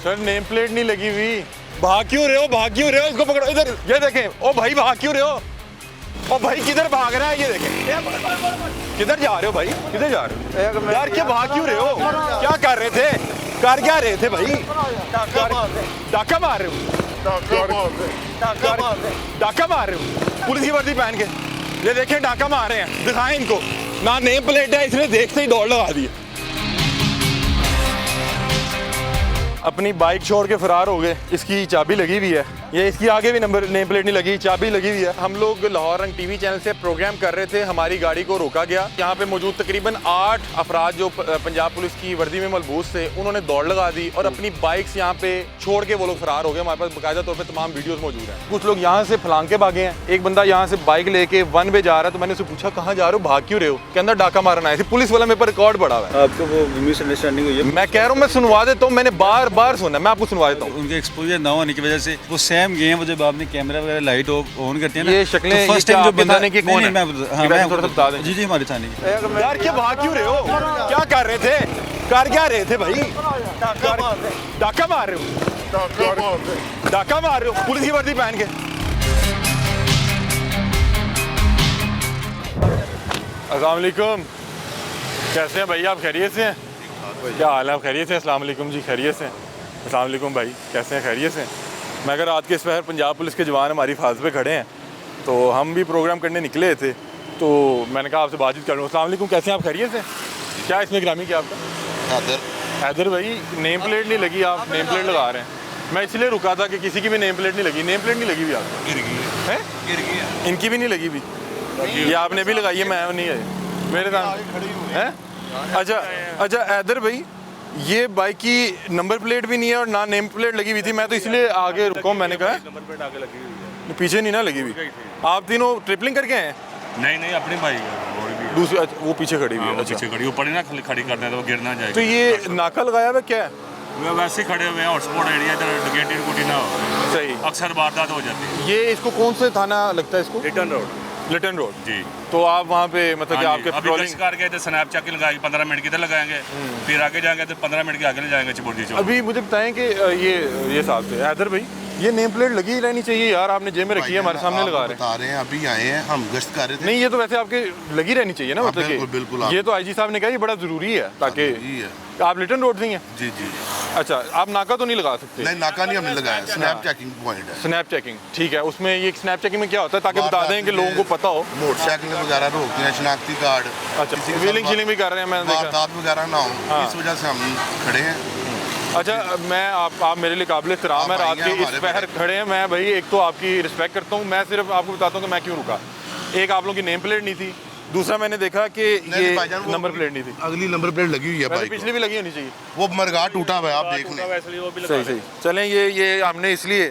Sir name plate नहीं लगी हुई। भाग क्यों रहे हो, भाग क्यों रहे हो? इसको पकड़ो, इधर ये देखें। ओ भाई भाग क्यों रहे हो? ओ भाई किधर भाग रहा है, ये देखें। किधर जा रहे हो भाई, किधर जा रहे हो यार? क्या भाग क्यों रहे हो? क्या कर रहे थे, कर क्या रहे थे भाई? डाका मार रहे हो? डाका मार रहे हो पुलिस की वर्दी पहन के? ये देखें डाका मार रहे हैं, दिखाएं इनको। ना नेम प्लेट है, इसने देखते ही दौड़ लगा दी। अपनी बाइक छोड़ के फरार हो गए। इसकी चाबी लगी हुई है, ये इसकी आगे भी नंबर नेम प्लेट नहीं लगी, चाबी लगी हुई है। हम लोग लाहौर रंग टीवी चैनल से प्रोग्राम कर रहे थे, हमारी गाड़ी को रोका गया। यहाँ पे मौजूद तकरीबन 8 अफराद जो पंजाब पुलिस की वर्दी में मलबूस थे, उन्होंने दौड़ लगा दी और अपनी बाइक्स यहाँ पे छोड़ के वो लोग फरार हो गए। हमारे पास बाकायदा तौर पर तमाम वीडियोज मौजूद हैं। कुछ लोग यहाँ से फलांग के भागे हैं। एक बंदा यहाँ से बाइक लेके वन वे जा रहा है, तो मैंने उससे पूछा कहाँ जा रहे हो, भाग क्यों रहे हो? के अंदर डाका मारना है। पुलिस वाला मेरे पर रिकॉर्ड पड़ा हुआ है। आपको वो मिसअंडरस्टैंडिंग हुई है? मैं कह रहा हूँ, मैं सुनवा देता हूँ, मैंने बार बार सुना, मैं आपको सुनवा देता हूँ। उनके एक्सपोजर ना होने की वजह से वो सेम गए हैं। वो जब आपने कैमरा वगैरह लाइट ऑन करते हैं ना, ये शक्लें, तो फर्स्ट टाइम जो बंदा बताने की कौन है? मैं थोड़ा सा बता दें। जी हमारे थाने की। यार क्या भाग क्यों रहे हो, क्या कर रहे थे, कर क्या रहे थे भाई? डाका मार रहे हो? डाका मार रहे हो पुलिस की वर्दी पहन के? अस्सलाम वालेकुम, कैसे हैं भाई आप? खैरियत से हैं? क्या हाल है, आप खैरियत से? अस्सलाम वालेकुम जी, खैरियत से? अस्सलाम वालेकुम भाई, कैसे हैं? खैरियत से? मैं अगर रात के इस पहर पंजाब पुलिस के जवान हमारी हिफाजत पे खड़े हैं, तो हम भी प्रोग्राम करने निकले थे, तो मैंने कहा आपसे बातचीत कर लूँ। अस्सलाम वालेकुम, कैसे हैं आप? खैरियत से? क्या इसमें ग्रामी क्या आपका? हैदर भाई, नेम प्लेट नहीं लगी, आप नेम प्लेट लगा रहे हैं। मैं इसलिए रुका था कि किसी की भी नेम प्लेट नहीं लगी। नेम प्लेट नहीं लगी हुई आपको? गिर गई है। इनकी भी नहीं लगी हुई? ये आपने भी लगाई है, मैं नहीं है मेरे साथ है। अच्छा अच्छा हैदर भाई, ये बाइक की नंबर प्लेट भी नहीं है और ना नेम प्लेट लगी हुई थी। मैं तो इसलिए आगे रुका हूँ, मैंने कहा नंबर प्लेट आगे लगी हुई है, पीछे नहीं ना लगी हुई। आप तीनों ट्रिपलिंग करके हैं? नहीं अपनी बाइक है और भी दूसरी वो पीछे खड़ी हुई है। वो अच्छा, पीछे खड़ी, ऊपर ही ना खड़ी करते हैं तो वो गिर ना जाए। तो ये नाका लगाया हुआ क्या है? वो वैसे ही खड़े हुए हैं, हॉटस्पॉट एरिया, इधर डकैती डुकैती ना हो, सही, अक्सर वारदात हो जाती है। ये इसको कौन से थाना लगता है इसको? रिटर्न रोड लिटन रोड जी। तो आप वहाँ पे मतलब कि आपके पेट्रोलिंग करके तो स्नैप चेक लगाएंगे, 15 मिनट किधर लगाएंगे, फिर आगे जाएंगे तो 15 मिनट के आगे ले जाएंगे चिबोर्डी चौक। अभी मुझे बताएं कि ये साहब थे हैदर भाई, ये नेम प्लेट लगी ही रहनी चाहिए यार, आपने जेब में रखी है, हमारे सामने लगा रहे हैं। अभी आए हैं, हम गश्त कर रहे थे। नहीं, ये तो वैसे आपके लगी रहनी चाहिए ना, मतलब कि बिल्कुल ये तो आईजी साहब ने कहा ये बड़ा जरूरी है, ताकि आप लिटन रोड से ही हैं? जी जी। अच्छा, आप नाका तो नहीं लगा सकते? नहीं, नाका नहीं हमने लगाया, स्नैप चेकिंग पॉइंट है। स्नैप चेकिंग, ठीक है। उसमें ये स्नैप चेकिंग में क्या होता है, ताकि बता दें कि लोगों को पता हो? मोटरसाइकिल वगैरह रोकते हैं, शनाख्ती कार्ड। अच्छा, व्हीलिंग शीलिंग भी कर रहे हैं, मैंने देखा। वारदात वगैरह ना हो, इस वजह से हम खड़े हैं। अच्छा, मैं आप मेरे लिए काबिल एहतराम है, रात के इस पहर खड़े हैं। मैं भाई एक तो आपकी रिस्पेक्ट करता हूँ, मैं सिर्फ आपको बताता हूँ कि मैं क्यों रुका। एक, आप लोगों की नेम प्लेट नहीं थी, दूसरा मैंने देखा कि ये नंबर प्लेट नहीं थी। अगली नंबर प्लेट लगी हुई है बाइक, पिछली भी लगी होनी चाहिए। वो मरगा टूटा हुआ है, आप देख लें। सही चलें, ये हमने इसलिए।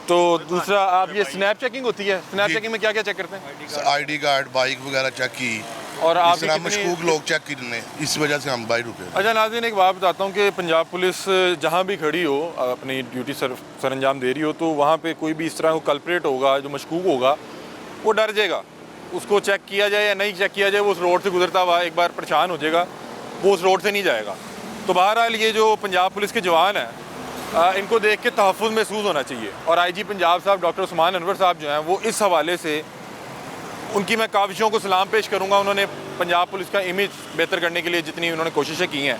तो दूसरा, आप ये स्नैप चेकिंग होती है, स्नैप चेकिंग में क्या क्या चेक करते हैं? आईडी कार्ड, बाइक वगैरह चेक की, और आप मशकूक लोग चेक करने, इस वजह से हम बाइक रुके। अच्छा नाज़रीन, एक बात बताता हूँ कि पंजाब पुलिस जहाँ भी खड़ी हो, अपनी ड्यूटी सर अंजाम दे रही हो, तो वहाँ पे कोई भी इस तरह को कल्प्रेट होगा जो मशकूक होगा, वो डर जाएगा। उसको चेक किया जाए या नहीं चेक किया जाए, वो उस रोड से गुजरता हुआ एक बार परेशान हो जाएगा, वो उस रोड से नहीं जाएगा। तो बहरहाल ये जो पंजाब पुलिस के जवान हैं, इनको देख के तहफ़्फ़ुज़ महसूस होना चाहिए। और आईजी पंजाब साहब डॉक्टर उस्मान अनवर साहब जो हैं, वो इस हवाले से उनकी मैं काविशों को सलाम पेश करूँगा। उन्होंने पंजाब पुलिस का इमेज बेहतर करने के लिए जितनी उन्होंने कोशिशें की हैं,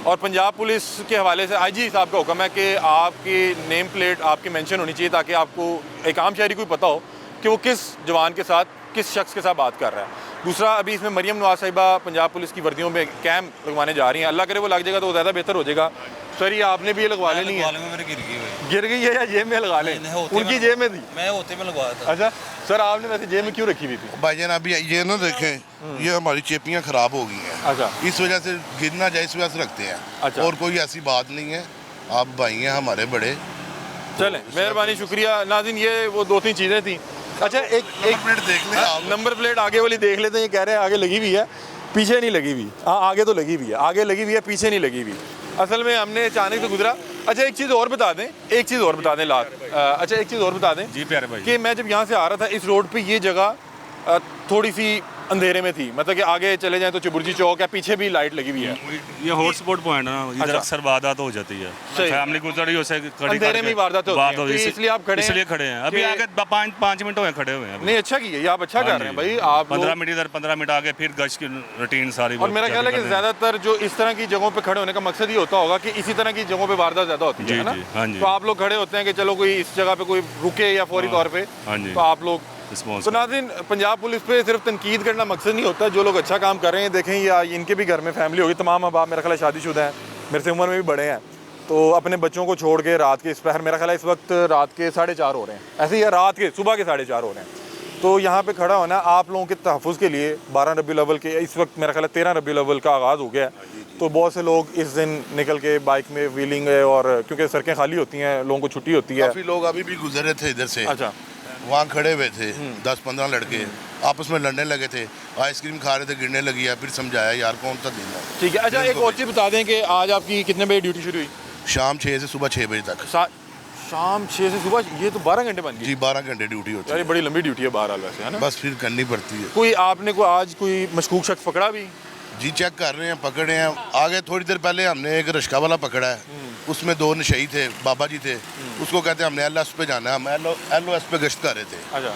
और पंजाब पुलिस के हवाले से आईजी साहब का हुक्म है कि आपकी नेम प्लेट आपकी मेंशन होनी चाहिए, ताकि आपको एक आम शहरी को पता हो कि वो किस जवान के साथ, किस शख्स के साथ बात कर रहा है। दूसरा, अभी इसमें मरियम नवाज साहिबा पंजाब पुलिस की वर्दियों में कैंप लगवाने जा रही हैं। अल्लाह करे वो लग जाएगा तो ज़्यादा बेहतर हो जाएगा। सर, ये आपने भी ये लगवा लेनी है? गिर गई है या जेब में लगा लें? उनकी जेब में थी, मैं होते में लगवाया था। अच्छा सर, आपने वैसे जेब में क्यों रखी हुई थी? भाईजान अभी ये ना देखें, ये हमारी चेपियाँ ख़राब हो गई हैं। अच्छा, इस वजह से गिर ना जाए, इस वजह से रखते हैं। अच्छा, और कोई ऐसी बात नहीं है, आप भाई हैं हमारे बड़े। चलें, मेहरबानी, शुक्रिया नाज़रीन। ये वो 2-3 चीज़ें थी। अच्छा, एक प्लेट देख लें आप। नंबर प्लेट आगे वाली देख लेते हैं। ये कह रहे हैं आगे लगी हुई है, पीछे नहीं लगी हुई। हाँ, आगे तो लगी हुई है, आगे लगी हुई है, पीछे नहीं लगी हुई। असल में हमने अचानक से गुजरा। अच्छा, एक चीज़ और बता दें, अच्छा एक चीज़ और बता दें जी प्यारे भाई, कि मैं जब यहाँ से आ रहा था, इस रोड पे ये जगह थोड़ी सी अंधेरे में थी, मतलब कि आगे चले जाएं तो चिबुर्जी चौक है, पीछे भी लाइट लगी हुई है। ये हॉटस्पॉट पॉइंट है ना, इधर अच्छा। अक्सर वारदात हो जाती है, सही। फैमिली गुजर रही है उसे अंधेरे में ही वारदातें होती हैं, तो इसलिए आप खड़े हैं इसलिए खड़े हैं अभी कि- आगे 5 मिनट हुए खड़े हुए हैं नहीं, अच्छा किया, ये आप अच्छा कर रहे हैं भाई। आप 15 लोग- मिनट इधर 15 मिनट आगे फिर गश्त की रूटीन सारी और मेरा ख्याल है कि ज़्यादातर जो इस तरह की जगहों पे खड़े होने का मकसद ये होता होगा कि इसी तरह की जगहों पे वारदात ज़्यादा होती जी, है ना। जी, हाँ जी। तो आप लोग खड़े होते हैं कि चलो कोई इस जगह पे कोई रुके या फौरी तौर पे, हाँ जी। तो आप लोग रिस्पॉन्स तो नाज़रीन, पंजाब पुलिस पे सिर्फ तनकीद करना मकसद नहीं होता। जो लोग अच्छा काम कर रहे हैं, देखें या इनके भी घर में फैमिली होगी, तमाम अहबाब मेरा ख्याल है शादीशुदा हैं, मेरे से उम्र में भी बड़े हैं, तो अपने बच्चों को छोड़ के रात के इस पहर, मेरा ख्याल है इस वक्त रात के 4:30 हो रहे हैं, ऐसे ही है रात के सुबह के 4:30 हो रहे हैं, तो यहाँ पे खड़ा होना आप लोगों के तहफ़्फ़ुज़ के लिए 12 रबीउल अव्वल के इस वक्त मेरा ख्याल है 13 रबीउल अव्वल का आगाज़ हो गया है, तो बहुत से लोग इस दिन निकल के बाइक में व्हीलिंग है, और क्योंकि सड़कें खाली होती हैं, लोगों को छुट्टी होती है। काफी लोग अभी भी गुजरे थे इधर से, अच्छा, वहाँ खड़े हुए थे 10-15 लड़के आपस में लड़ने लगे थे, आइसक्रीम खा रहे थे, गिरने लगी है, फिर समझाया यार कौन सा दिन है। ठीक है। अच्छा, एक और चीज़ बता दें कि आज आपकी कितने बजे ड्यूटी शुरू हुई? शाम 6 से सुबह 6 बजे तक। शाम 6 से सुबह, ये तो 12 घंटे बन गई जी 12 घंटे ड्यूटी होती यार, ये है, बड़ी लंबी ड्यूटी है बहरहाल वैसे, है ना। बस फिर करनी पड़ती है। कोई आपने कोई आज कोई मशकूक शख्स पकड़ा भी? जी चेक कर रहे हैं, पकड़ रहे हैं। आगे थोड़ी देर पहले हमने एक रिक्शा वाला पकड़ा है, उसमें 2 नशई थे, बाबा जी थे, उसको कहते हैं हमने LS पे जाना है, हम LOS पे गश्त कर रहे थे। अच्छा,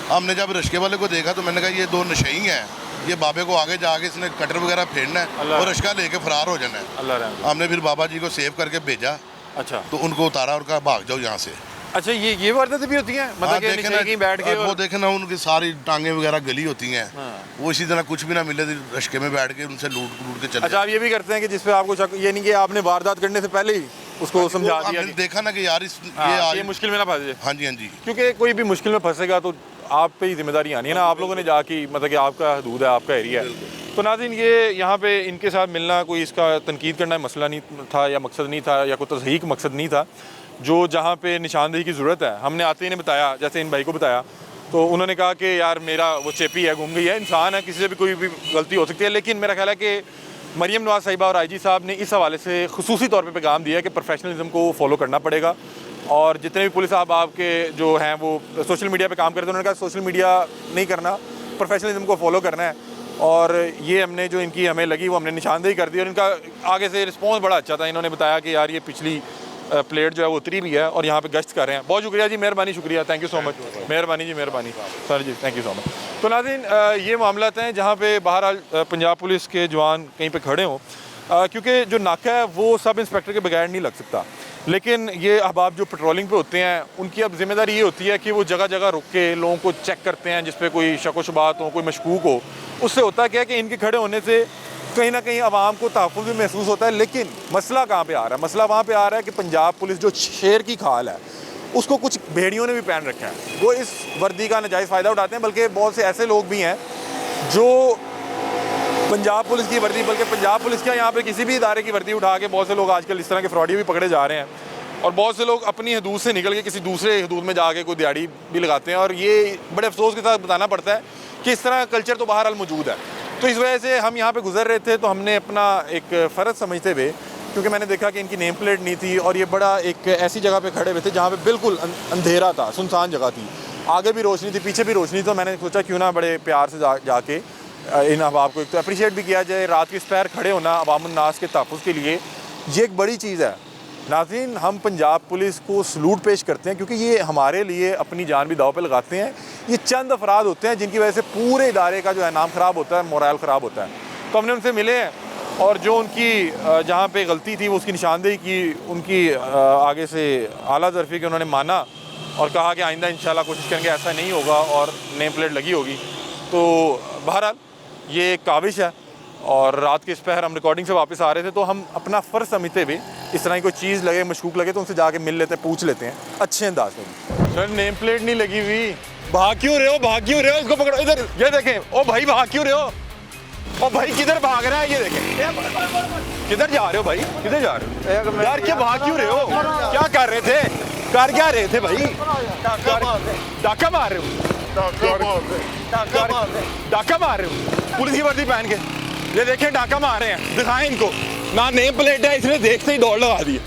हमने जब रिक्शे वाले को देखा तो मैंने कहा ये 2 नशई हैं, ये बाबे को आगे जाके इसने कटर वगैरह फेरना है अल्लाह। और रिक्शा लेके फरार हो जाना है। अल्लाह रहम। हमने फिर बाबा जी को सेव करके भेजा, अच्छा तो उनको उतारा और कहा भाग जाओ यहाँ से। अच्छा, ये वारदातें भी होती हैं, मतलब हाँ, कि देखे नीचे कहीं बैठ के वो देखे ना, उनकी सारी टांगे वगैरह गली होती हैं, हाँ। वो इसी तरह कुछ भी ना मिले रिक्शे में बैठ के उनसे लूट के चले। अच्छा, आप ये भी करते हैं कि जिस पे आपको शक, ये नहीं कि आपने वारदात करने से पहले ही उसको समझा दिया हमने कि देखा ना कि यार ये मुश्किल में ना फंसे, हाँ जी हाँ जी। क्योंकि कोई भी मुश्किल में फंसेगा तो आप पे ही जिम्मेदारी आनी है ना, आप लोगों ने जाके, मतलब कि आपका हदूद है, आपका एरिया है। तो नाज़रीन, ये यहाँ पे इनके साथ मिलना कोई इसका तनकीद करना मसला नहीं था या मकसद नहीं था या कोई तस्हीक मकसद नहीं था। जो जहाँ पे निशानदेही की ज़रूरत है, हमने आते ही ने बताया, जैसे इन भाई को बताया, तो उन्होंने कहा कि यार मेरा वो चेपी है, घूम गई है, इंसान है, किसी से भी कोई भी गलती हो सकती है, लेकिन मेरा ख्याल है कि मरियम नवाज़ साहिबा और IG साहब ने इस हवाले से खुसूसी तौर पे पैगाम दिया कि प्रोफेशनलिज्म को फॉलो करना पड़ेगा, और जितने भी पुलिस साहब आपके जो हैं वो सोशल मीडिया पे काम करते हैं, उन्होंने कहा सोशल मीडिया नहीं करना, प्रोफेशनलिज्म को फॉलो करना है, और ये हमने जो इनकी हमें लगी वो हमने निशानदेही कर दी, और इनका आगे से रिस्पॉन्स बड़ा अच्छा था। इन्होंने बताया कि यार ये पिछली प्लेट जो है वो उतरी भी है और यहाँ पे गश्त कर रहे हैं। बहुत शुक्रिया जी, मेहरबानी, शुक्रिया, थैंक यू सो मच, मेहरबानी जी, मेहरबानी सर जी, थैंक यू सो मच। तो नाज़रीन, ये मामलात हैं जहाँ पे बहरहाल पंजाब पुलिस के जवान कहीं पे खड़े हों, क्योंकि जो नाका है वो सब इंस्पेक्टर के बगैर नहीं लग सकता, लेकिन ये अहबाब जो पेट्रोलिंग पे होते हैं उनकी अब जिम्मेदारी ये होती है कि वो जगह जगह रुक के लोगों को चेक करते हैं, जिस पे कोई शक व शुबात हो, कोई मशकूक हो। उससे होता क्या है कि इनके खड़े होने से कहीं ना कहीं आवाम को तहफ़्फ़ुज़ भी महसूस होता है। लेकिन मसला कहाँ पे आ रहा है? मसला वहाँ पे आ रहा है कि पंजाब पुलिस जो शेर की खाल है उसको कुछ भेड़ियों ने भी पहन रखा है, वो इस वर्दी का नाजायज़ फ़ायदा उठाते हैं। बल्कि बहुत से ऐसे लोग भी हैं जो पंजाब पुलिस की वर्दी, बल्कि पंजाब पुलिस क्या, यहाँ पे किसी भी इदारे की वर्दी उठा के बहुत से लोग आजकल इस तरह के फ्रॉडी भी पकड़े जा रहे हैं, और बहुत से लोग अपनी हदूद से निकल के किसी दूसरे हदूद में जाके कोई दिहाड़ी भी लगाते हैं। और ये बड़े अफसोस के साथ बताना पड़ता है कि इस तरह कल्चर तो बहरहाल मौजूद है। तो इस वजह से हम यहाँ पे गुजर रहे थे, तो हमने अपना एक फ़र्ज़ समझते हुए, क्योंकि मैंने देखा कि इनकी नेम प्लेट नहीं थी और ये बड़ा एक ऐसी जगह पे खड़े हुए थे जहाँ पे बिल्कुल अंधेरा था, सुनसान जगह थी, आगे भी रोशनी थी, पीछे भी रोशनी, तो मैंने सोचा क्यों ना बड़े प्यार से जाके इन अहबाब को एक तो अप्रिशिएट भी किया जाए। रात के पैर खड़े होना अवामुन्नास के तहफ़्फ़ुज़ के लिए ये एक बड़ी चीज़ है। नाज़रीन, हम पंजाब पुलिस को सलूट पेश करते हैं, क्योंकि ये हमारे लिए अपनी जान भी दाव पे लगाते हैं। ये चंद अफराद होते हैं जिनकी वजह से पूरे इदारे का जो है नाम ख़राब होता है, मोरल ख़राब होता है। तो हमने उनसे मिले हैं और जो उनकी जहाँ पे गलती थी वो उसकी निशानदेही की, उनकी आगे से आला ज़रफ़ी के उन्होंने माना और कहा कि आइंदा इंशाल्लाह कोशिश करेंगे ऐसा नहीं होगा और नेम प्लेट लगी होगी। तो बहरहाल ये एक काविश है, और रात के इस पहर हम रिकॉर्डिंग से वापस आ रहे थे, तो हम अपना फ़र्ज़ समझते हुए इस तरह की कोई चीज़ लगे, मशकूक लगे, तो उनसे जाके मिल लेते हैं, पूछ लेते हैं अच्छे अंदाज में। सर, नेम प्लेट नहीं लगी हुई, भाग क्यों रहे हो, भाग क्यों रहे हो, इसको पकड़ो, इधर ये देखें। ओ भाई, भाग क्यों रहे हो, ओ भाई किधर भाग रहा है, ये देखें, किधर जा रहे हो भाई, किधर जा रहे हो यार, क्या भाग क्यों रहे हो, क्या कर रहे थे, कर क्या रहे थे भाई, डाका मार रहे हो, डाका मार रहे हो पुलिस की वर्दी पहन के, ये देखें डाका मार रहे हैं, दिखाएं इनको, ना नेम प्लेट है, इसने देखते ही दौड़ लगा दी।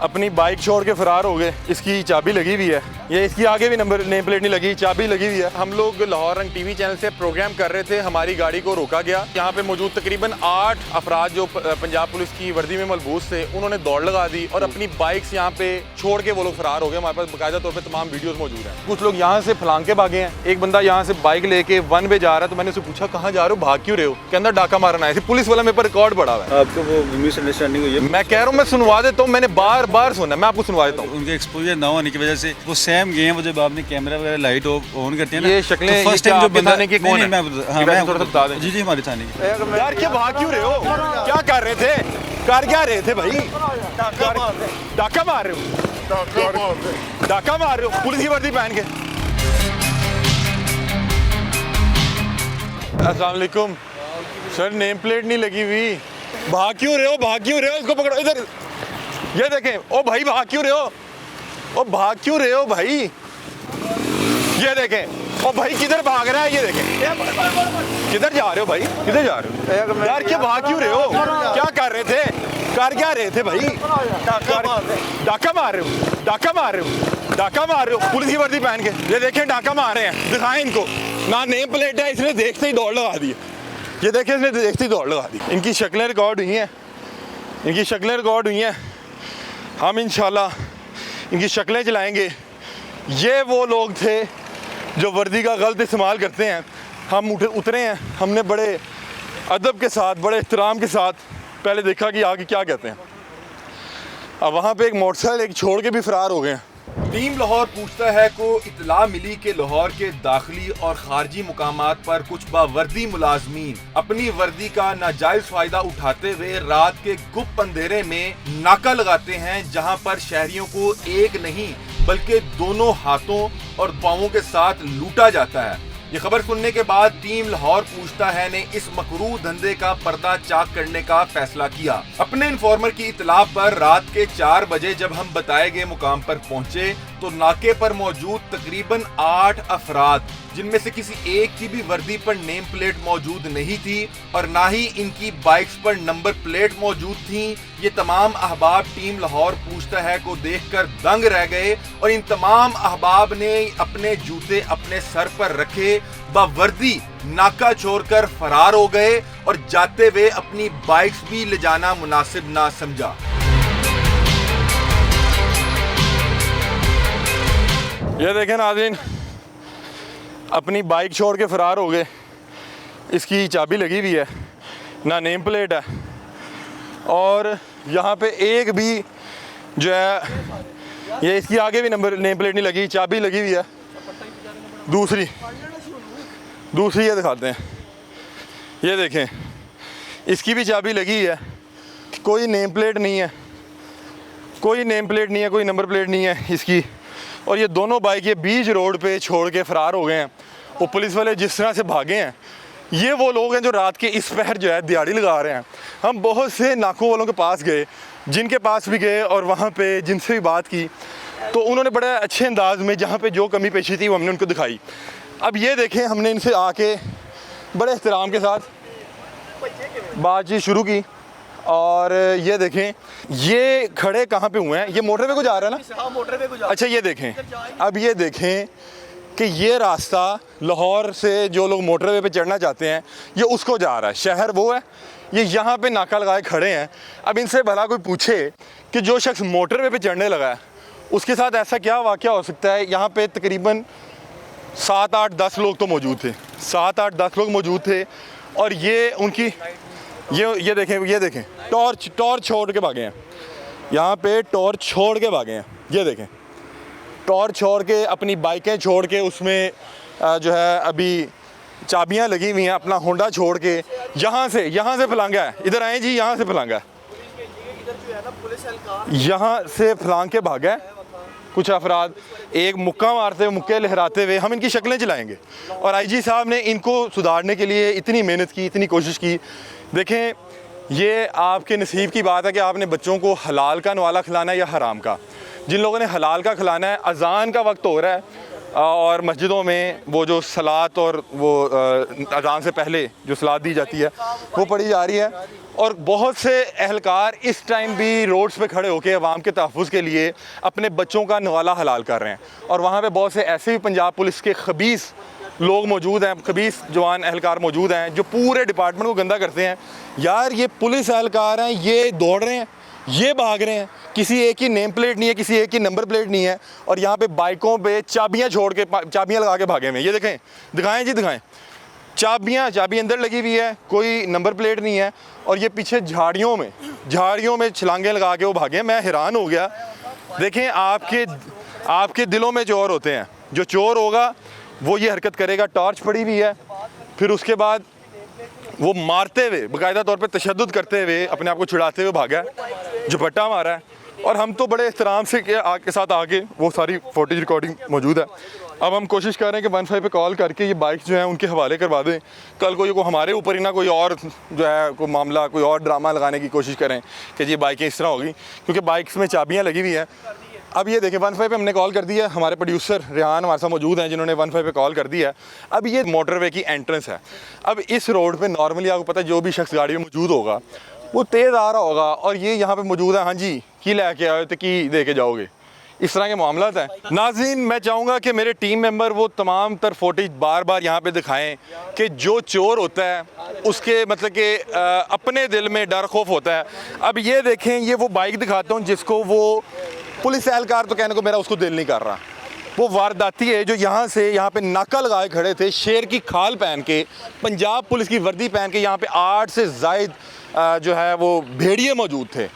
अपनी बाइक छोड़ के फरार हो गए, इसकी चाबी लगी हुई है, ये इसकी आगे भी नंबर नेम प्लेट नहीं लगी, चाबी लगी हुई है। हम लोग लाहौर रंग टीवी चैनल से प्रोग्राम कर रहे थे, हमारी गाड़ी को रोका गया। यहाँ पे मौजूद तकरीबन 8 अफराद जो पंजाब पुलिस की वर्दी में मलबूस थे, उन्होंने दौड़ लगा दी और अपनी बाइक्स यहाँ पे छोड़ के वो लोग फरार हो गए। हमारे पास बाकायदा तौर पर तमाम वीडियोज़ मौजूद हैं। कुछ लोग यहाँ से फलांग के भागे हैं। एक बंदा यहाँ से बाइक लेके 1 वे जा रहा है, तो मैंने उससे पूछा कहाँ जा रहे हो, भाग क्यों रहे हो? के अंदर डाका मारना है। पुलिस वाला मेरे पर रिकॉर्ड पड़ा हुआ है। आपको वो मिसअंडरस्टैंडिंग हुई है? मैं कह रहा हूँ मैं सुनवा देता हूँ, मैंने बार बार सुना, मैं आपको सुनवा देता हूँ। उनके एक्सपोजर ना होने की वजह से वो सेम गए हैं। वो जब आपने कैमरा वगैरह लाइट ऑन करते हैं ना, ये शक्लें फर्स्ट ये टाइम क्या जो बंदा बताने की कौन है? मैं थोड़ा सा बता दें। जी हमारे थाने की। यार क्या भाग क्यों रहे हो? क्या कर रहे थे? कर क्या रहे थे भाई? डाका मार रहे हो? डाका मार रहे हो पुलिस की वर्दी पहन के? अस्सलाम वालेकुम सर, नेम प्लेट नहीं लगी हुई। भाग क्यों रहे हो? भाग क्यों रहे हो? इसको पकड़ो इधर। ये देखें। ओ भाई भाग क्यों रहे हो? ओ भाग क्यों रहे हो भाई? ये देखें। ओ भाई किधर भाग रहा है? ये देखें। किधर जा रहे हो भाई? किधर जा रहे हो यार? क्या भाग क्यों रहे हो? क्या कर रहे थे? कर क्या रहे थे भाई? डाका मार रहे हो? डाका मार रहे हो? डाका मार रहे हो पुलिस की वर्दी पहन के? ये देखें डाका मार रहे हैं। दिखाएं इनको। ना नेम प्लेट है, इसने देखते ही दौड़ लगा दी। ये देखें, इसने देखते ही दौड़ लगा दी। इनकी शक्लें रिकॉर्ड हुई हैं, इनकी शक्लें रिकॉर्ड हुई हैं। हम इंशाल्लाह इनकी शक्लें चलाएंगे। ये वो लोग थे जो वर्दी का गलत इस्तेमाल करते हैं। हम उतरे हैं, हमने बड़े अदब के साथ, बड़े एहतराम के साथ पहले देखा कि आगे क्या कहते हैं। अब वहाँ पे एक मोटरसाइकिल एक छोड़ के भी फरार हो गए हैं। टीम लाहौर पूछता है को इतला मिली कि लाहौर के दाखिली और खारजी मुकामात पर कुछ बावर्दी मुलाजमीन अपनी वर्दी का नाजायज फायदा उठाते हुए रात के गुप्त अंधेरे में नाका लगाते हैं, जहां पर शहरियों को एक नहीं बल्कि दोनों हाथों और पांवों के साथ लूटा जाता है। ये खबर सुनने के बाद टीम लाहौर पूछता है ने इस मकरूह धंधे का पर्दा चाक करने का फैसला किया। अपने इन्फॉर्मर की इतला पर रात के 4 बजे जब हम बताए गए मुकाम पर पहुंचे तो नाके पर मौजूद तकरीबन 8 अफराद, जिनमें से किसी एक की भी वर्दी पर नेम प्लेट मौजूद नहीं थी और ना ही इनकी बाइक्स पर नंबर प्लेट मौजूद थी। ये तमाम अहबाब टीम लाहौर पूछता है को देखकर दंग रह गए और इन तमाम अहबाब ने अपने जूते अपने सर पर रखे, बावर्दी नाका छोड़कर फरार हो गए और जाते हुए अपनी बाइक्स भी ले जाना मुनासिब ना समझा। ये देखें नाज़रीन, अपनी बाइक छोड़ के फरार हो गए। इसकी चाबी लगी हुई है, ना नेम प्लेट है और यहाँ पे एक भी जो है ये इसकी आगे भी नेम प्लेट नहीं लगी, चाबी लगी हुई है। दूसरी ये दिखाते हैं। ये देखें, इसकी भी चाबी लगी है, कोई नेम प्लेट नहीं है, कोई नेम प्लेट नहीं है, कोई नंबर प्लेट नहीं है इसकी। और ये दोनों बाइक ये बीच रोड पे छोड़ के फरार हो गए हैं। वो पुलिस वाले जिस तरह से भागे हैं, ये वो लोग हैं जो रात के इस पहर जो है दिहाड़ी लगा रहे हैं। हम बहुत से नाकों वालों के पास गए, जिनके पास भी गए और वहाँ पे जिनसे भी बात की, तो उन्होंने बड़े अच्छे अंदाज में जहाँ पे जो कमी पेशी थी वो हमने उनको दिखाई। अब ये देखें, हमने इनसे आके बड़े एहतराम के साथ बातचीत शुरू की और ये देखें ये खड़े कहाँ पे हुए हैं। ये मोटरवे को जा रहा है ना? मोटरवे को जा। अच्छा ये देखें, अब ये देखें कि ये रास्ता लाहौर से जो लोग मोटरवे पे चढ़ना चाहते हैं ये उसको जा रहा है। शहर वो है, ये यहाँ पे नाका लगाए खड़े हैं। अब इनसे भला कोई पूछे कि जो शख्स मोटरवे पे चढ़ने लगा है उसके साथ ऐसा क्या वाक़या हो सकता है। यहाँ पे तकरीबन 7, 8, 10 लोग तो मौजूद थे, 7, 8, 10 लोग मौजूद थे और ये उनकी ये देखें टॉर्च छोड़ के भागे हैं। यहाँ पे टॉर्च छोड़ के भागे हैं। ये देखें, टॉर्च छोड़ के अपनी बाइकें छोड़ के उसमें जो है अभी चाबियाँ लगी हुई हैं, अपना होंडा छोड़ के यहाँ से फलांगा है। इधर आए जी, यहाँ से फलांगा है, यहाँ से फलांग के भागा है कुछ अफराद। एक मुक्का मारते हुए, मुक्के लहराते हुए हम इनकी शक्लें चलाएंगे। और आईजी साहब ने इनको सुधारने के लिए इतनी मेहनत की, इतनी कोशिश की। देखें, ये आपके नसीब की बात है कि आपने बच्चों को हलाल का नवाला खिलाना है या हराम का। जिन लोगों ने हलाल का खिलाना है, अज़ान का वक्त हो रहा है और मस्जिदों में वो जो सलात और वो अज़ान से पहले जो सलात दी जाती है वो पढ़ी जा रही है। और बहुत से अहलकार इस टाइम भी रोड्स पे खड़े होकर अवाम के तहफ़्फ़ुज़ के लिए अपने बच्चों का नवाला हलाल कर रहे हैं। और वहाँ पे बहुत से ऐसे भी पंजाब पुलिस के खबीस लोग मौजूद हैं, खबीस जवान अहलकार मौजूद हैं जो पूरे डिपार्टमेंट को गंदा करते हैं। यार ये पुलिस अहलकार हैं, ये दौड़ रहे हैं, ये भाग रहे हैं, किसी एक की नेम प्लेट नहीं है, किसी एक की नंबर प्लेट नहीं है, और यहाँ पे बाइकों पे चाबियाँ छोड़ के, चाबियाँ लगा के भागे हुए हैं। ये देखें, दिखाएं जी दिखाएं, चाबी अंदर लगी हुई है, कोई नंबर प्लेट नहीं है, और ये पीछे झाड़ियों में छलांगे लगा के वो भागे। मैं हैरान हो गया। देखें, आपके दिलों में चोर होते हैं, जो चोर होगा वो ये हरकत करेगा। टॉर्च पड़ी हुई है, फिर उसके बाद वो मारते हुए, बाकायदा तौर पे तशद्दुद करते हुए, अपने आप को छुड़ाते हुए भागा है, झपट्टा मारा है। और हम तो बड़े एहतराम से के साथ आगे वो सारी फुटेज रिकॉर्डिंग मौजूद है। अब हम कोशिश कर रहे हैं कि 15 पे कॉल करके ये बाइक जो है उनके हवाले करवा दें। कल को हमारे ऊपर ही ना कोई और जो है कोई मामला, कोई और ड्रामा लगाने की कोशिश करें कि ये बाइकें इस तरह होगी, क्योंकि बाइक्स में चाबियाँ लगी हुई हैं। अब ये देखें, 15 पे हमने कॉल कर दी है, हमारे प्रोड्यूसर रेहान हमारे साथ मौजूद हैं जिन्होंने 15 पे कॉल कर दी है। अब ये मोटरवे की एंट्रेंस है। अब इस रोड पे नॉर्मली आपको पता है जो भी शख्स गाड़ी में मौजूद होगा वो तेज़ आ रहा होगा, और ये यहाँ पे मौजूद है, हाँ जी की लेके आए तो की दे के जाओगे, इस तरह के मामला है। नाज़रीन, मैं चाहूँगा कि मेरे टीम मेंबर वो तमाम तर फुटेज बार बार यहाँ पे दिखाएं कि जो चोर होता है उसके मतलब कि अपने दिल में डर खौफ होता है। अब ये देखें, ये वो बाइक दिखाता हूँ जिसको वो पुलिस एहलकार तो कहने को मेरा उसको दिल नहीं कर रहा, वो वारदाती है जो यहाँ पे नाका लगाए खड़े थे, शेर की खाल पहन के, पंजाब पुलिस की वर्दी पहन के। यहाँ पे 8 से ज़ायद जो है वो भेड़िए मौजूद थे,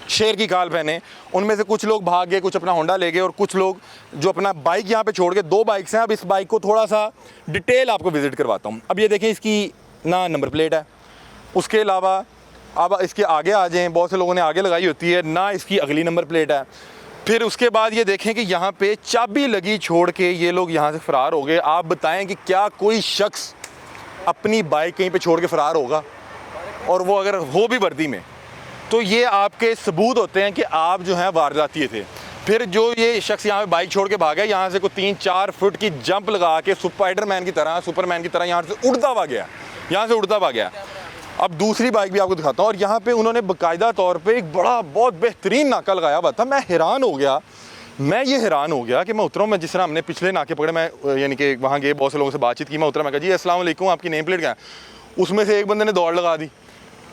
शेर की खाल पहने। उनमें से कुछ लोग भाग गए, कुछ अपना होंडा ले गए, और कुछ लोग जो अपना बाइक यहाँ पे छोड़ के, 2 बाइक्स हैं। अब इस बाइक को थोड़ा सा डिटेल आपको विज़िट करवाता हूँ। अब ये देखें, इसकी ना नंबर प्लेट है, उसके अलावा अब इसके आगे आ जाएँ, बहुत से लोगों ने आगे लगाई होती है, ना इसकी अगली नंबर प्लेट है। फिर उसके बाद ये देखें कि यहाँ पे चाबी लगी छोड़ के ये लोग यहाँ से फ़रार हो गए। आप बताएं कि क्या कोई शख्स अपनी बाइक कहीं पे छोड़ के फ़रार होगा, और वो अगर हो भी वर्दी में, तो ये आपके सबूत होते हैं कि आप जो हैं वारदाती थे। फिर जो ये शख्स यहाँ पे बाइक छोड़ के भागा, यहाँ से कोई 3-4 फुट की जंप लगा के सुपरमैन की तरह यहाँ से उड़ता हुआ गया, अब दूसरी बाइक भी आपको दिखाता हूँ। और यहाँ पे उन्होंने बाकायदा तौर पे एक बहुत बेहतरीन नाका लगाया हुआ था। मैं ये हैरान हो गया कि मैं उतरा हूँ। मैं जिस तरह हमने पिछले नाके पकड़े, मैं यानी कि वहाँ गए, बहुत से लोगों से बातचीत की, मैं उतरा, मैं कहा जी अस्सलाम वालेकुम, आपकी नेम प्लेट क्या है? उसमें से एक बंदे ने दौड़ लगा दी,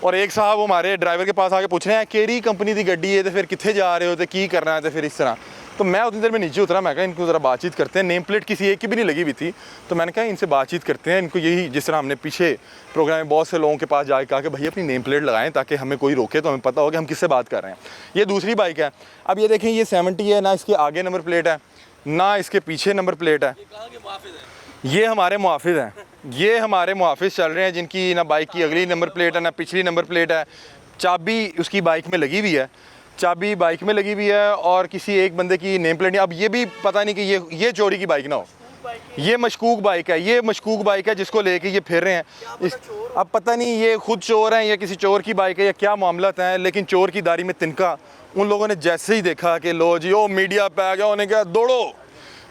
और एक साहब हमारे ड्राइवर के पास आके पूछ रहे हैं केरी कंपनी की गड्डी है, तो फिर कितने जा रहे हो, तो की करना है, तो फिर इस तरह। तो मैं उतनी देर में नीचे उतरा, मैं कहा इनको ज़रा बातचीत करते हैं। नेम प्लेट किसी एक की भी नहीं लगी हुई थी, तो मैंने कहा इनसे बातचीत करते हैं। इनको यही, जिस तरह हमने पीछे प्रोग्राम में बहुत से लोगों के पास जाके कहा कि भैया अपनी नेम प्लेट लगाएं ताकि हमें कोई रोके तो हमें पता हो कि हम किससे बात कर रहे हैं। ये दूसरी बाइक है। अब ये देखें, ये 70 है, ना इसके आगे नंबर प्लेट है, ना इसके पीछे नंबर प्लेट है। ये हमारे मुहाफिज हैं, ये हमारे मुहाफिज चल रहे हैं जिनकी ना बाइक की अगली नंबर प्लेट है, ना पिछली नंबर प्लेट है। चाबी उसकी बाइक में लगी हुई है, और किसी एक बंदे की नेम प्लेट नहीं। अब ये भी पता नहीं कि ये चोरी की बाइक ना हो, ये मशकूक बाइक है जिसको लेके ये फिर रहे हैं। अब पता नहीं ये खुद चोर हैं या किसी चोर की बाइक है या क्या मामला है, लेकिन चोर की दाढ़ी में तिनका। उन लोगों ने जैसे ही देखा कि लो जी ओ मीडिया पे आ गया, उन्होंने कहा